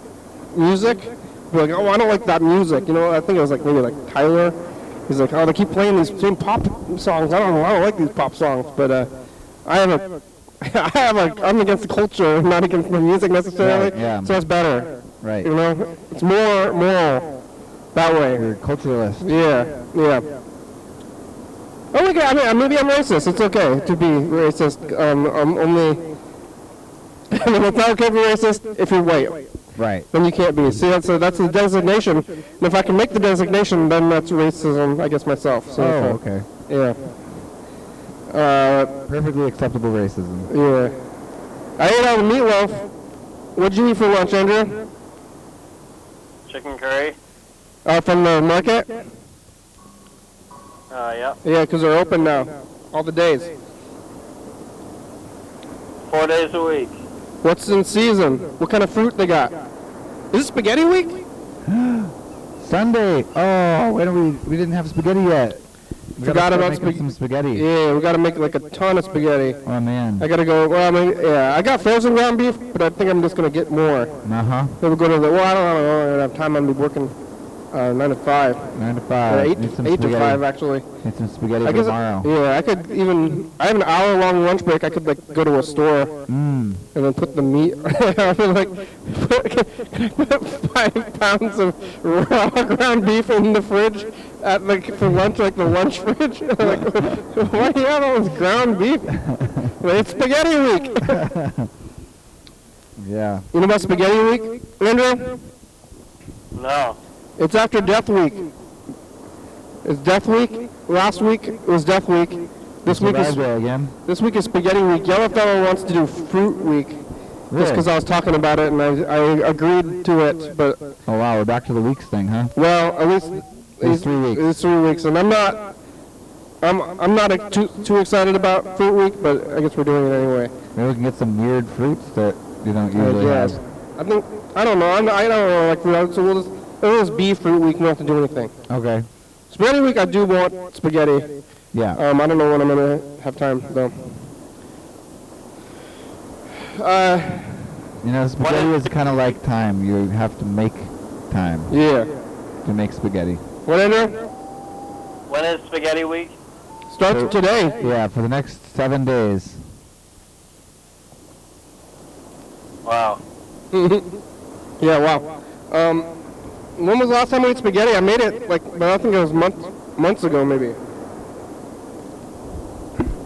A: music, be like, oh, I don't like that music, you know, I think it was like maybe like Tyler. He's like, oh, they keep playing these same pop songs. I don't like these pop songs, but I'm against the culture, not against the music necessarily.
B: Right, yeah.
A: So it's better.
B: Right.
A: You know, it's more moral that way.
B: You're a culturalist.
A: Yeah. Oh my God, maybe I'm racist. It's okay to be racist. Only it's not okay to be racist if you're white.
B: Right.
A: Then you can't be. See, that's the designation. And if I can make the designation, then that's racism, I guess, myself. So
B: okay.
A: Yeah.
B: Perfectly acceptable racism.
A: Yeah. I ate all the meatloaf. What'd you eat for lunch, Andrew?
C: Chicken curry?
A: From the market?
C: Yeah.
A: Yeah, because they're open now. All the days.
C: 4 days a week.
A: What's in season? What kind of fruit they got? Is it spaghetti week?
B: Sunday. Oh, we didn't have spaghetti yet. We
A: Forgot
B: gotta
A: about
B: start making some spaghetti.
A: Yeah, we got to make like a ton of spaghetti.
B: Oh man.
A: I got to go, I got frozen ground beef, but I think I'm just going to get more.
B: Uh-huh.
A: Then we'll go to the, I don't have time. I'm going to be working 9 to 5.
B: 9 to 5.
A: 8 to 5, actually.
B: Need some spaghetti
A: I
B: for
A: guess,
B: tomorrow.
A: yeah, I could even, I have an hour-long lunch break. I could, like, go to a store and then put the meat, I mean, like, put 5 pounds of raw ground beef in the fridge at, like, for lunch, like the lunch fridge. Like, why do you have all this ground beef? Like, it's spaghetti week.
B: Yeah.
A: You know about spaghetti week, Andrew?
C: No.
A: It's after Death Week. It's Death Week. Last week was Death Week. This week is
B: again.
A: This week is Spaghetti Week. Yellowfellow wants to do Fruit Week, Just because I was talking about it and I agreed to it, but
B: Oh wow, we're back to the weeks thing, huh?
A: well, at least
B: It's 3 weeks.
A: It's 3 weeks, and I'm not too excited about Fruit Week, but I guess we're doing it anyway.
B: Maybe we can get some weird fruits that you don't usually
A: Yes.
B: have.
A: I don't know. I don't know like fruit, so it'll just be Fruit Week. We don't have to do anything.
B: Okay.
A: Spaghetti Week, I do want spaghetti.
B: Yeah.
A: I don't know when I'm gonna have time though.
B: You know, spaghetti is kind of like time. You have to make time
A: Yeah.
B: to make spaghetti.
A: What, Andrew?
C: When is Spaghetti Week?
A: Starts today.
B: Yeah, for the next 7 days.
C: Wow.
A: Yeah, wow. When was the last time we ate spaghetti? I made it but I think it was months ago maybe.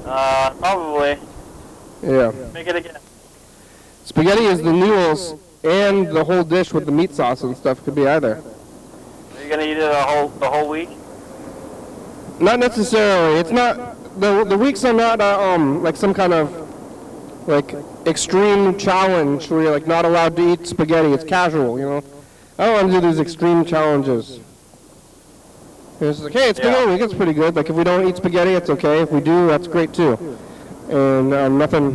C: Probably.
A: Yeah.
C: Make it again.
A: Spaghetti is the noodles and the whole dish with the meat sauce and stuff. Could be either.
C: Are you gonna eat it the whole week?
A: Not necessarily. It's not the weeks are not like some kind of like extreme challenge where you're like not allowed to eat spaghetti. It's casual, you know. I don't want to do these extreme challenges. It's like, hey, it's spaghetti week. It's pretty good. Like if we don't eat spaghetti, it's okay. If we do, that's great too. And nothing.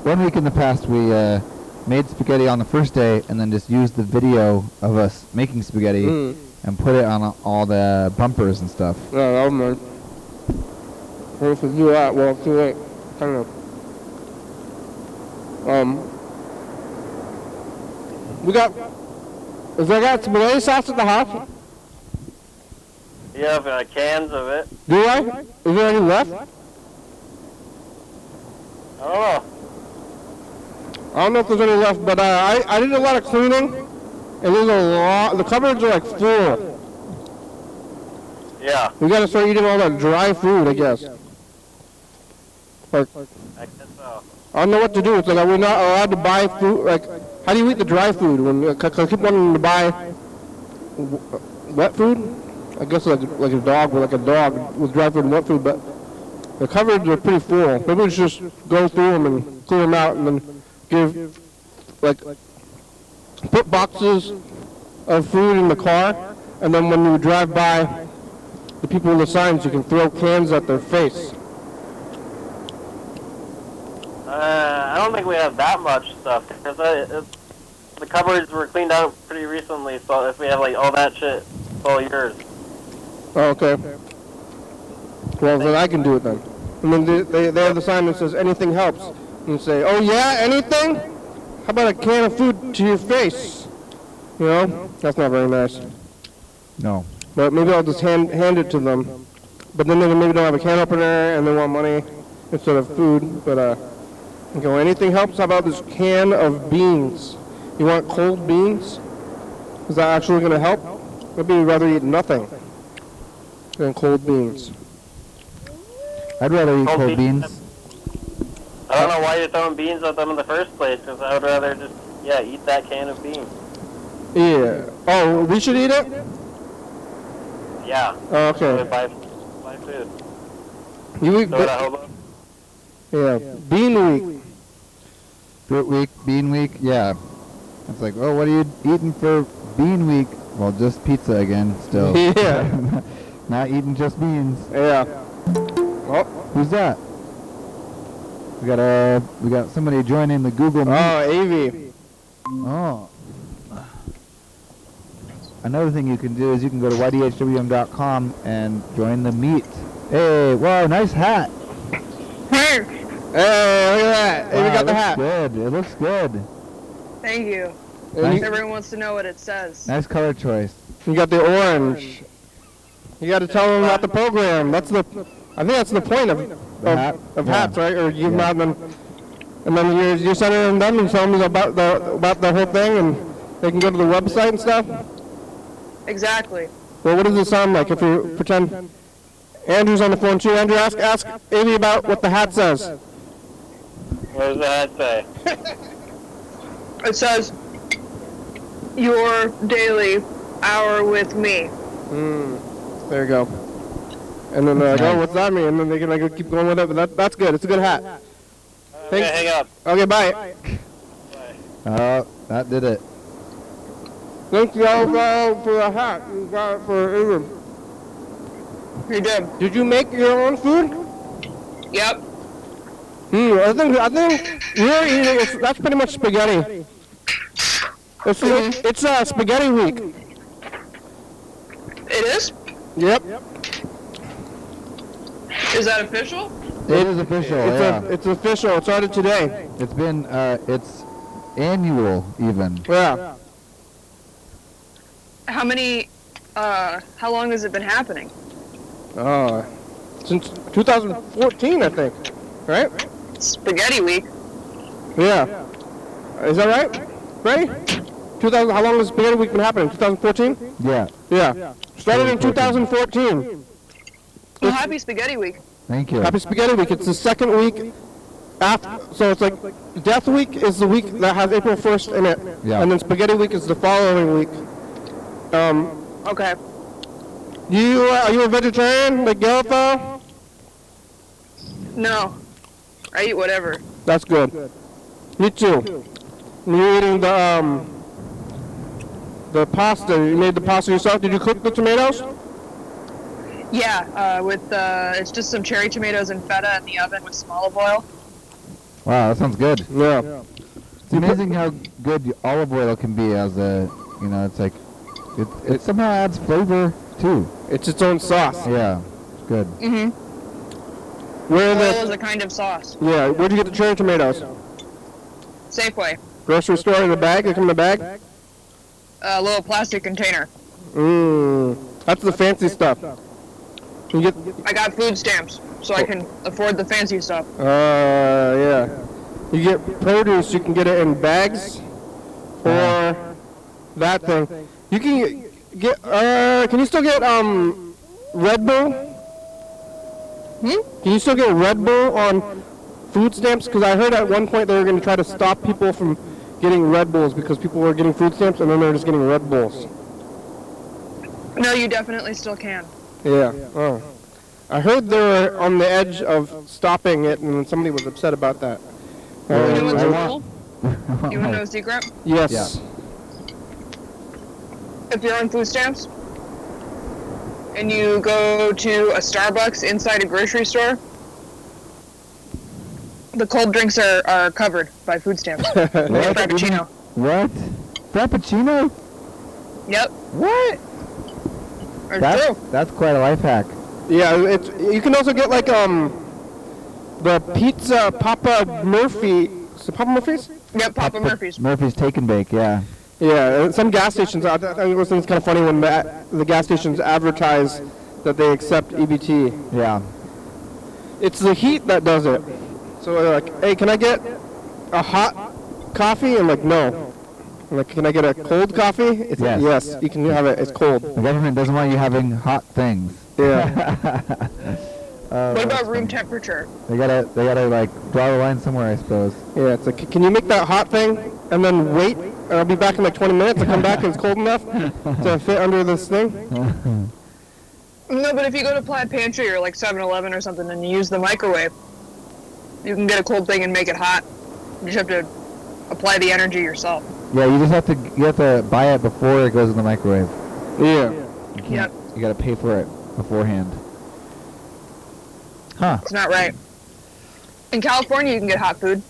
B: 1 week in the past, we made spaghetti on the first day and then just used the video of us making spaghetti and put it on all the bumpers and stuff.
A: No, man. What if we do that? Well, it's too late. I don't know. Is there got spaghetti sauce at the house?
C: You have cans of it.
A: Do I? Is there any left?
C: I don't know.
A: I don't know if there's any left, but I did a lot of cleaning, and there's a lot. The cupboards are like full.
C: Yeah.
A: We gotta start eating all that dry food, I guess. Like,
C: I guess so.
A: I don't know what to do. It's like we're not allowed to buy food. Like, how do you eat the dry food? Cause I keep wanting to buy wet food. I guess like a dog with dry food and wet food, but the cupboards are pretty full. Maybe we should just go through them and clear them out, and then put boxes of food in the car, and then when you drive by the people with the signs, you can throw cans at their face.
C: I don't think we have that much stuff because the cupboards were cleaned out pretty recently. So if we have like all that shit, it's all yours.
A: Oh, okay. Well, then I can do it then. And then they have the sign that says anything helps. And you say, oh yeah, anything? How about a can of food to your face? You know? That's not very nice.
B: No.
A: But maybe I'll just hand it to them. But then they maybe don't have a can opener and they want money instead of food. But okay, anything helps. How about this can of beans? You want cold beans? Is that actually going to help? Maybe you'd rather eat nothing than cold beans.
B: I'd rather eat cold beans.
C: I don't know why you're throwing beans at them in the first place, because I would rather just, eat that can of beans.
A: Yeah. Oh, we should eat it?
C: Yeah.
A: Oh, okay.
C: Buy food.
A: You eat
C: Throw it at Hobo.
A: Yeah. Bean week.
B: Fruit week, bean week, yeah. It's like, oh, what are you eating for bean week? Well, just pizza again, still.
A: Yeah.
B: Not eating just beans.
A: Yeah. Oh.
B: Who's that? We got somebody joining the Google Meet.
A: Oh, Avey.
B: Oh. Another thing you can do is you can go to YDHWM.com and join the meet. Hey, wow, nice hat.
A: Hey, look at that. Avey got the hat.
B: Good. It looks good.
E: Thank you.
B: Nice.
E: Everyone wants to know what it says.
B: Nice color choice.
A: You got the orange. You got to tell them about the program. I think that's the point of
B: hat?
A: hats, right? Or you
B: Yeah.
A: and then you're sending them and telling them about the whole thing, and they can go to the website and stuff.
E: Exactly.
A: Well, what does it sound like if you pretend Andrew's on the phone too? Andrew, ask Avey about what the hat says.
C: What does the hat say?
E: It says, your daily hour with me.
A: There you go. And then they're like,
B: Nice.
A: oh, what's that mean? And then they can like keep going with it. But that's good. It's a good hat.
C: Okay, hang up.
A: Okay, bye.
B: Oh, that did it.
A: Thank you all for the hat. You got it for England.
E: You did.
A: Did you make your own food?
E: Yep.
A: I think you're eating. That's pretty much spaghetti. It's spaghetti week.
E: It is?
A: Yep.
E: Is that official?
B: It is official, yeah.
A: It's official. It started today.
B: It's been, it's annual even.
A: Yeah.
E: How long has it been happening?
A: Since 2014, I think. Right?
E: Spaghetti week.
A: Yeah. Is that right? Right? 2000. How long has Spaghetti Week been happening? 2014?
B: Yeah.
A: Yeah. Started in 2014.
E: Well, happy Spaghetti week.
B: Thank you.
A: Happy Spaghetti Week. It's the second week after. So it's like Death Week is the week that has April 1st in it.
B: Yeah.
A: And then Spaghetti Week is the following week.
E: Okay.
A: Are you a vegetarian like Gelfa?
E: No. I eat whatever.
A: That's good. Me too. You're eating the pasta. You made the pasta yourself. Did you cook the tomatoes?
E: Yeah, it's just some cherry tomatoes and feta in the oven with some olive oil.
B: Wow, that sounds good.
A: Yeah.
B: It's amazing how good the olive oil can be as a, it's like, it somehow adds flavor too.
A: It's its own sauce.
B: Yeah, it's good.
E: Mm-hmm.
A: Where
E: Oil is a kind of sauce.
A: Yeah. Where'd you get the cherry tomatoes?
E: Safeway.
A: Grocery store in a bag. They come in a bag.
E: A little plastic container.
A: That's the fancy stuff. You get.
E: I got food stamps, so I can afford the fancy stuff.
A: Yeah. You get produce. You can get it in bags, or that thing. You can get. Can you still get Red Bull? Can you still get Red Bull on food stamps? Because I heard at one point they were going to try to stop people from getting Red Bulls because people were getting food stamps and then they were just getting Red Bulls.
E: No, you definitely still can.
A: Yeah. Oh. I heard they were on the edge of stopping it, and then somebody was upset about that.
E: You know what's
B: I
E: cool? You want to know a secret?
A: Yes.
B: Yeah.
E: If you're on food stamps and you go to a Starbucks inside a grocery store, the cold drinks are covered by food stamps. Frappuccino.
B: What? Frappuccino?
E: Yep.
B: What?
E: It's true.
B: That's quite a life hack.
A: Yeah. You can also get like the pizza Papa Murphy. Is it Papa Murphy's?
E: Yep, Papa Murphy's.
B: Murphy's Take and Bake, yeah.
A: Yeah, some gas stations. I think it was kind of funny when the gas stations advertise that they accept EBT.
B: Yeah.
A: It's the heat that does it. So they're like, hey, can I get a hot coffee? I'm like, no. I'm like, can I get a cold coffee? It's
B: Yes.
A: like, yes, you can have it. It's cold.
B: The government doesn't want you having hot things.
A: Yeah.
E: What about room temperature?
B: They gotta like draw the line somewhere, I suppose.
A: Yeah, it's like, can you make that hot thing and then wait? And I'll be back in like 20 minutes. I come back and it's cold enough to fit under this thing.
E: No, but if you go to Plaid Pantry or like 7-Eleven or something and you use the microwave, you can get a cold thing and make it hot. You just have to apply the energy yourself.
B: Yeah, you have to buy it before it goes in the microwave.
A: Yeah.
B: You can't,
E: Yep.
B: You gotta pay for it beforehand. Huh.
E: It's not right. In California, you can get hot food.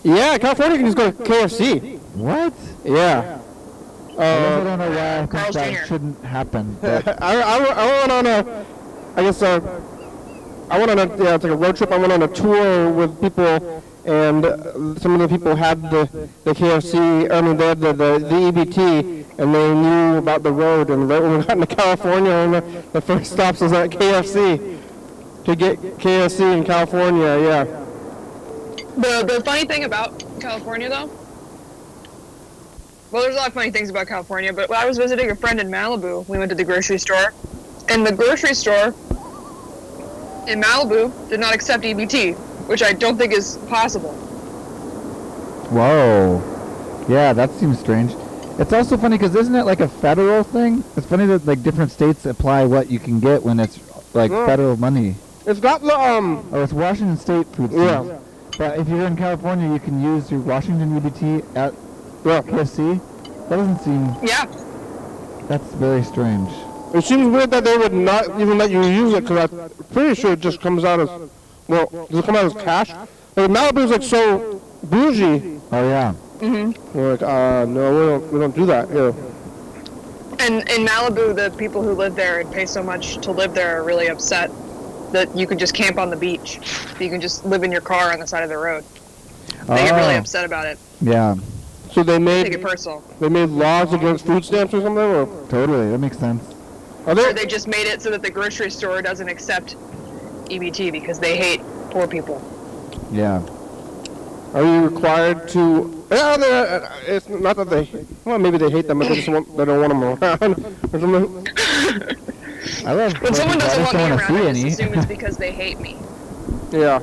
A: Yeah, California can just go to KFC.
B: What?
A: Yeah.
B: I guess I don't know why I think
E: Carl's
B: that
E: Jr.
B: shouldn't happen. But
A: I went on a, I guess I went on a, it's like a road trip. I went on a tour with people, and some of the people had the KFC, they had the EBT, and they knew about the road. And right when we got into California, and the first stops was at KFC. To get KFC in California, yeah.
E: The funny thing about California, though, well, there's a lot of funny things about California, but when I was visiting a friend in Malibu, we went to the grocery store, and the grocery store in Malibu did not accept EBT, which I don't think is possible.
B: whoa. Yeah, that seems strange. It's also funny because isn't it like a federal thing? It's funny that like different states apply what you can get when it's like
A: No.
B: federal money.
A: It's got the
B: Oh, it's Washington State food
A: Yeah.
B: stamps. But if you're in California, you can use your Washington EBT at
A: yeah.
B: KFC. That doesn't seem.
E: Yeah.
B: That's very strange.
A: It seems weird that they would not even let you use it because I'm pretty sure it just comes out as, well, does it come out as cash? Like Malibu's like so bougie.
B: Oh yeah.
A: We're like, no, we don't do that here.
E: And in Malibu, the people who live there and pay so much to live there are really upset that you can just camp on the beach. That you can just live in your car on the side of the road. They get really upset about it.
B: Yeah.
A: So they
E: Take it
A: made
E: personal.
A: laws against food stamps or something, or
B: Totally. That makes sense.
A: are
E: Or
A: they?
E: they just made it so that the grocery store doesn't accept EBT because they hate poor people.
B: Yeah.
A: Are you required to? Yeah, it's not that they. Well, maybe they hate them, but they just they don't want them around or something.
B: I love.
E: When someone doesn't want me
B: wanna
E: around,
B: see
E: I
B: any.
E: just assume it's because they hate me.
A: Yeah.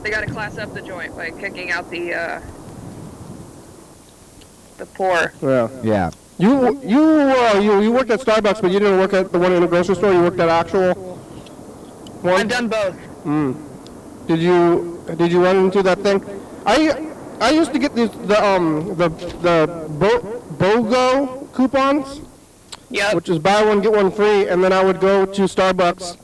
E: They gotta class up the joint by kicking out the poor.
A: Yeah.
B: Yeah.
A: You worked at Starbucks, but you didn't work at the one in the grocery store. You worked at actual one.
E: I've done both.
A: Did you run into that thing? I used to get the BOGO coupons,
E: Yep.
A: which is buy one get one free, and then I would go to Starbucks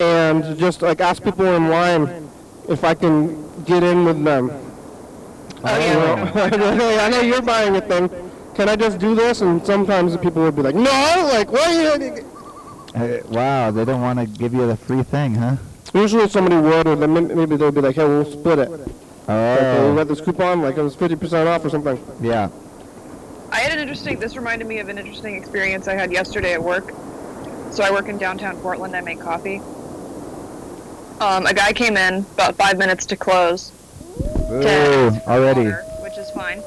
A: and just like ask people in line if I can get in with them.
E: Oh yeah.
A: Hey, I know you're buying a thing. Can I just do this? And sometimes the people would be like, no, like, what are you?
B: Wow. They don't want to give you the free thing, huh?
A: Usually somebody would, or then maybe they'll be like, hey, we'll split it. Like, we got this coupon, like it was 50% off or something.
B: Yeah.
E: I had this reminded me of an interesting experience I had yesterday at work. So I work in downtown Portland, I make coffee. A guy came in about 5 minutes to close.
B: Ooh, already.
E: Water, which is fine.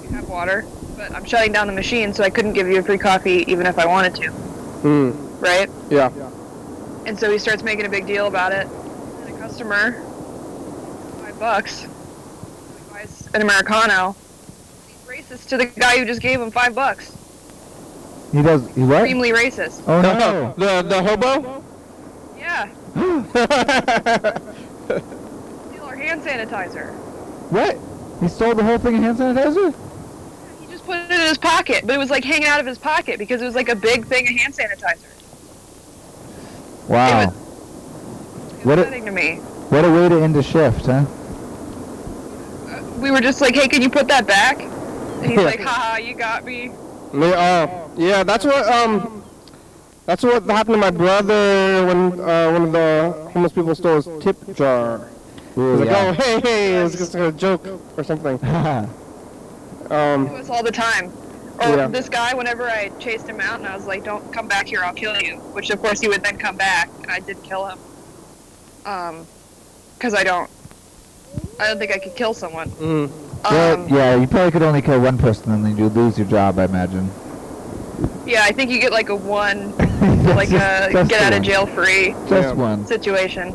E: You have water, but I'm shutting down the machine, so I couldn't give you a free coffee even if I wanted to. Right?
A: Yeah.
E: And so he starts making a big deal about it. And a customer, $5, buys an Americano. He's racist to the guy who just gave him $5.
B: He does. He what?
E: Extremely racist.
B: Oh no.
A: The hobo?
E: Yeah. Steal our hand sanitizer.
B: What? He stole the whole thing of hand sanitizer?
E: He just put it in his pocket, but it was like hanging out of his pocket because it was like a big thing of hand sanitizer.
B: Wow.
E: It was upsetting to me.
B: What a way to end a shift, huh?
E: We were just like, hey, can you put that back? And he's like, haha, you got me.
A: Yeah, that's what happened to my brother when one of the homeless people stole his tip jar.
B: Ooh,
A: He's like,
B: yeah.
A: oh, hey, it was just a joke or something.
E: It was all the time. Or
A: Yeah.
E: this guy, whenever I chased him out and I was like, don't come back here, I'll kill you. Which, of course, he would then come back, and I did kill him. Because I don't think I could kill someone.
B: Well, yeah, you probably could only kill one person and then you'd lose your job, I imagine.
E: Yeah, I think you get like a one, like a
B: Just
E: get out
B: one.
E: of jail free
B: Just one.
E: situation.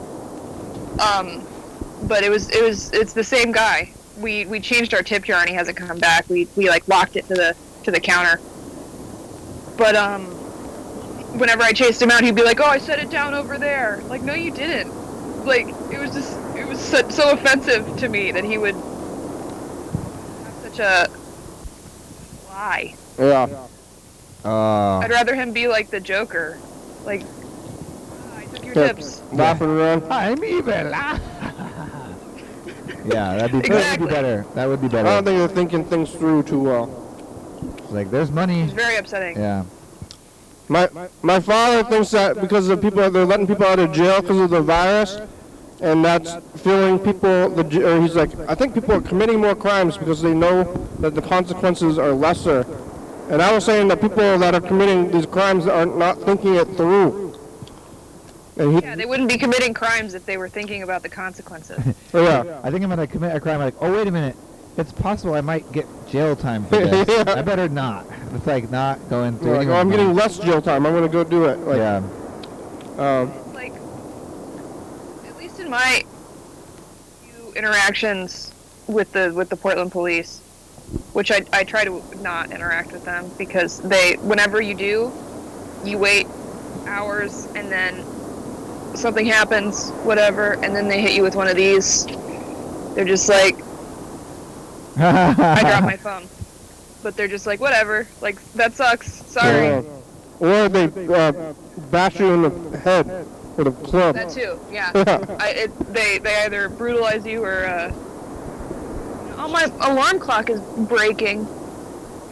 E: But it's the same guy. We changed our tip jar and he hasn't come back. We like locked it to the counter. But whenever I chased him out, he'd be like, "Oh, I set it down over there." Like, no, you didn't. Like, it was so offensive to me that he would have such a lie.
A: Yeah.
E: I'd rather him be like the Joker. Like, I took your tips.
A: Laughing around.
B: I'm evil. Yeah, that would be
E: Exactly.
B: better. That would be
A: I don't
B: better.
A: think they're thinking things through too well.
B: It's like, there's money.
E: It's very upsetting.
B: Yeah.
A: My father thinks that because of they're letting people out of jail because of the virus, and that's filling people. Or he's like, I think people are committing more crimes because they know that the consequences are lesser. And I was saying that people that are committing these crimes are not thinking it through. And
E: Yeah, they wouldn't be committing crimes if they were thinking about the consequences.
A: yeah.
B: I think I'm going to commit a crime. Like, oh, wait a minute. It's possible I might get jail time for this.
A: Yeah.
B: I better not. It's like not going through.
A: Like, oh, I'm getting less jail time. I'm gonna go do it. Like,
B: Yeah.
E: It's like, at least in my few interactions with the Portland police, which I try to not interact with them because whenever you do, you wait hours and then something happens, whatever, and then they hit you with one of these. They're just like, I dropped my phone. But they're just like, whatever, like, that sucks, sorry.
A: Yeah. Or they bash you in the head with a club.
E: That too, yeah. They either brutalize you or, oh, my alarm clock is breaking.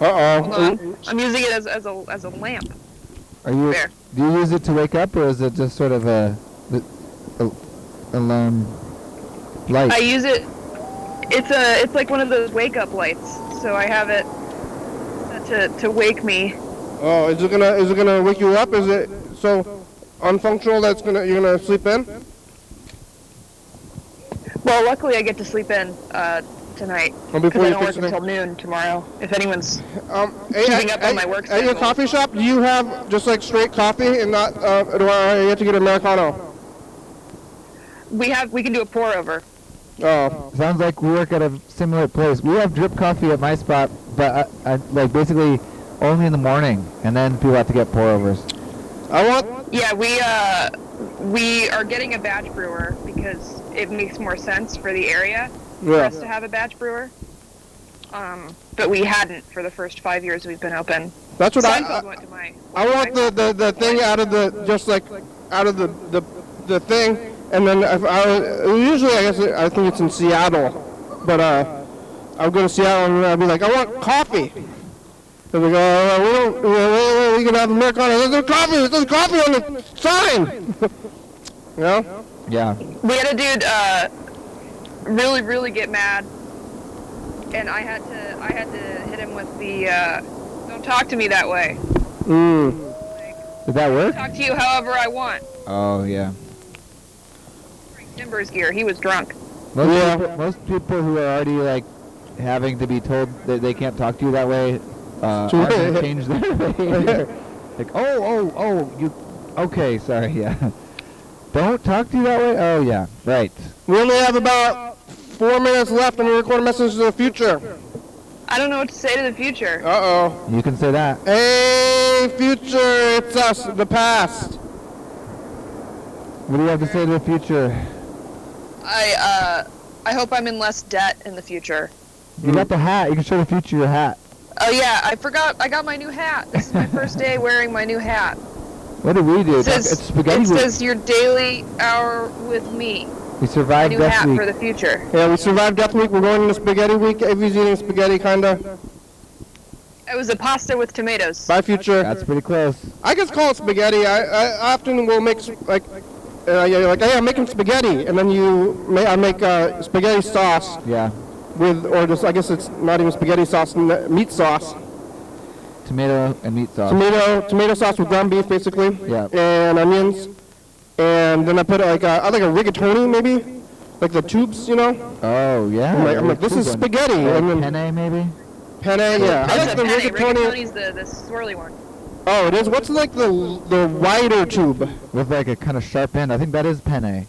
A: Uh-oh.
E: Hold on. I'm using it as a lamp.
B: Are you?
E: There.
B: Do you use it to wake up, or is it just sort of a alarm light?
E: I use it, it's like one of those wake-up lights, so I have it set to wake me.
A: Oh, is it gonna wake you up? Is it so unfunctional that you're gonna sleep in?
E: Well, luckily I get to sleep in tonight
A: Well,
E: because
A: before
E: I
A: you
E: don't
A: fix
E: work
A: it.
E: until noon tomorrow. If anyone's
A: At,
E: keeping up on my work
A: at your
E: schedule.
A: coffee shop, do you have just like straight coffee and not? Do I have to get Americano?
E: we can do a pour over.
A: Oh,
B: Sounds like we work at a similar place. We have drip coffee at my spot, but I like basically only in the morning, and then people have to get pour overs.
A: I want.
E: Yeah, we are getting a batch brewer because it makes more sense for the area for
A: Yeah.
E: us to have a batch brewer. But we hadn't for the first 5 years we've been open.
A: That's what
E: Seinfeld went to my.
A: I want the thing out of the just like out of the thing, and then usually I think it's in Seattle, but I'll go to Seattle and I'll be like, I want coffee. And they go, we can have Americano. There's coffee on the sign. You know?
B: Yeah.
E: We had a dude really get mad, and I had to hit him with the don't talk to me that way.
B: Did that work?
E: Talk to you however I want.
B: Oh yeah.
E: Timbers gear. He was drunk.
B: Most people who are already like having to be told that they can't talk to you that way are gonna change their behavior. Like, oh, you. Okay, sorry, yeah. Don't talk to you that way. Oh yeah, right.
A: We only have about 4 minutes left, and we record a message to the future.
E: I don't know what to say to the future.
A: Uh-oh.
B: You can say that.
A: Hey, future, it's us, the past.
B: What do you have to say to the future?
E: I hope I'm in less debt in the future.
B: You got the hat. You can show the future your hat.
E: Oh yeah, I forgot. I got my new hat. This is my first day wearing my new hat.
B: What did we do?
E: It says,
B: It's spaghetti.
E: it says your daily hour with me.
B: We
E: My
B: survived
E: new
B: Death
E: hat
B: Week.
E: for the future.
A: Yeah, we survived Death Week. We're going into Spaghetti Week. Avey's eating spaghetti, kinda.
E: It was a pasta with tomatoes.
A: Bye, future.
B: That's pretty close.
A: I just call it spaghetti. I often will make you're like, hey, I'm making spaghetti, and then I make spaghetti sauce
B: Yeah.
A: or just I guess it's not even spaghetti sauce, meat sauce.
B: Tomato and meat sauce.
A: Tomato sauce with ground beef, basically.
B: Yeah.
A: And onions, and then I put I like a rigatoni, maybe, like the tubes, you know.
B: Oh yeah.
A: I'm like, this is spaghetti, and then
B: Penne maybe.
A: penne, yeah. I like the
E: Penne.
A: rigatoni.
E: Rigatoni's the swirly one.
A: Oh, it is. What's like the wider tube?
B: With like a kind of sharp end. I think that is penne.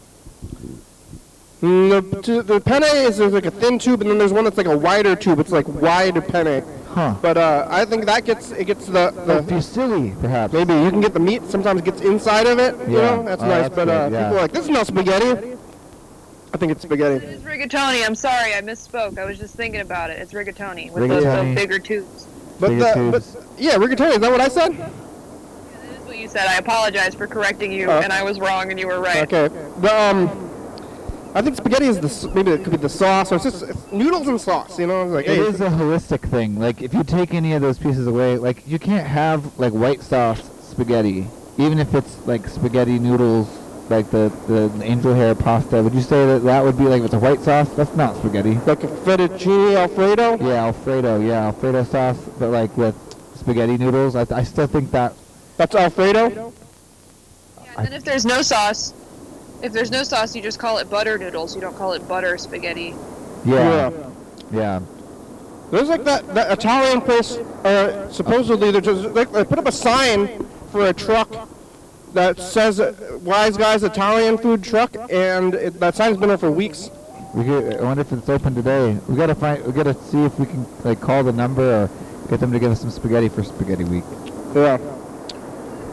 A: The penne is there's like a thin tube, and then there's one that's like a wider tube. It's like wide penne.
B: Huh.
A: But I think that gets the
B: Fusilli, perhaps.
A: maybe you can get the meat. Sometimes it gets inside of it. You
B: Yeah.
A: know, that's
B: Oh,
A: nice.
B: that's
A: But
B: good, yeah.
A: people are like, this is not spaghetti. I think it's
E: It
A: spaghetti.
E: is rigatoni. I'm sorry, I misspoke. I was just thinking about it. It's rigatoni with those
B: Rigatoni.
E: bigger tubes.
A: But
B: Bigger
A: but
B: tubes.
A: yeah, rigatoni. Is that what I said?
E: That is what you said. I apologize for correcting you,
A: Oh.
E: and I was wrong, and you were right.
A: Okay. I think spaghetti is maybe it could be the sauce, or it's noodles and sauce. You know, it's like
B: It
A: hey,
B: is a holistic thing. Like if you take any of those pieces away, like you can't have like white sauce spaghetti, even if it's like spaghetti noodles, like the angel hair pasta. Would you say that would be like if it's a white sauce? That's not spaghetti.
A: like a fettuccine alfredo.
B: Yeah, Alfredo sauce, but like with spaghetti noodles. I still think that.
A: That's alfredo.
E: Yeah, and then if there's no sauce, you just call it butter noodles. You don't call it butter spaghetti.
B: Yeah.
A: There's like that Italian place. Supposedly, they put up a sign for a truck that says "Wise Guys Italian Food Truck," and that sign's been there for weeks.
B: I wonder if it's open today. We gotta see if we can like call the number or get them to give us some spaghetti for Spaghetti Week.
A: Yeah.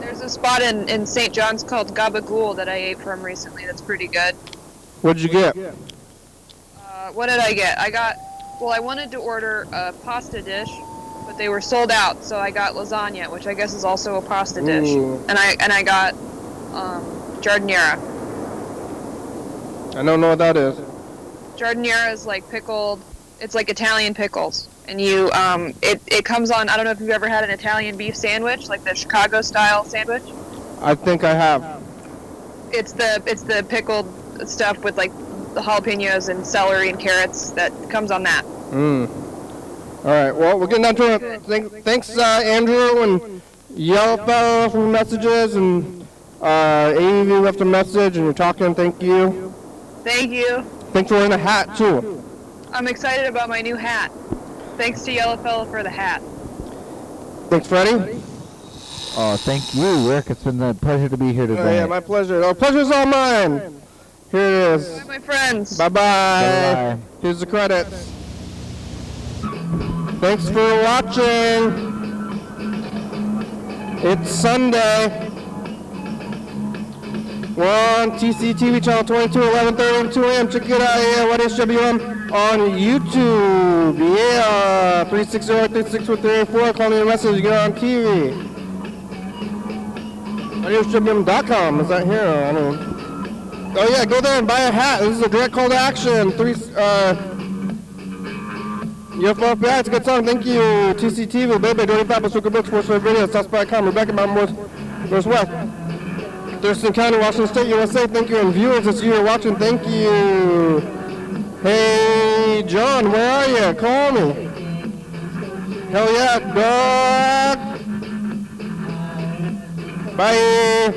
E: There's a spot in St. John's called Gabagool that I ate from recently that's pretty good.
A: What'd you get?
E: What did I get? I wanted to order a pasta dish, but they were sold out, so I got lasagna, which I guess is also a pasta dish.
A: Ooh.
E: And I got giardiniera.
A: I don't know what that is.
E: Giardiniera is like pickled. It's like Italian pickles, and you it comes on. I don't know if you've ever had an Italian beef sandwich, like the Chicago style sandwich.
A: I think I have.
E: It's the pickled stuff with like the jalapenos and celery and carrots that comes on that.
A: All right. Well, we're getting down to it. Thanks, Andrew and Yellow Fellow for the messages, and Avey left a message, and you're talking. Thank you.
E: Thank you.
A: Thanks for wearing a hat too.
E: I'm excited about my new hat. Thanks to Yellow Fellow for the hat.
A: Thanks, Freddie.
B: Oh, thank you, Rick. It's been a pleasure to be here today.
A: Oh, yeah, my pleasure. Oh, pleasure's all mine. Here it is.
E: Bye, my friends.
A: Bye-bye.
B: Bye-bye.
A: Here's the credits. Thanks for watching. It's Sunday. We're on TCTV Channel 22, 11:30 to 2 a.m. Check it out here, YDHWM on YouTube. Yeah, 360-364-384. Call me a message, you get it on TV. YDHWM.com, is that here? I don't know. Oh yeah, go there and buy a hat. This is a direct call to action. UFO, yeah, it's a good song. Thank you. TCTV, Baby, Dirty Papa, Sugar Books, Force Videos, South.com, Rebecca, Mountain Northwest. Thurston County, Washington State, USA. Thank you. And viewers, it's you are watching. Thank you. Hey, John, where are you? Call me. Hell yeah, dog. Bye.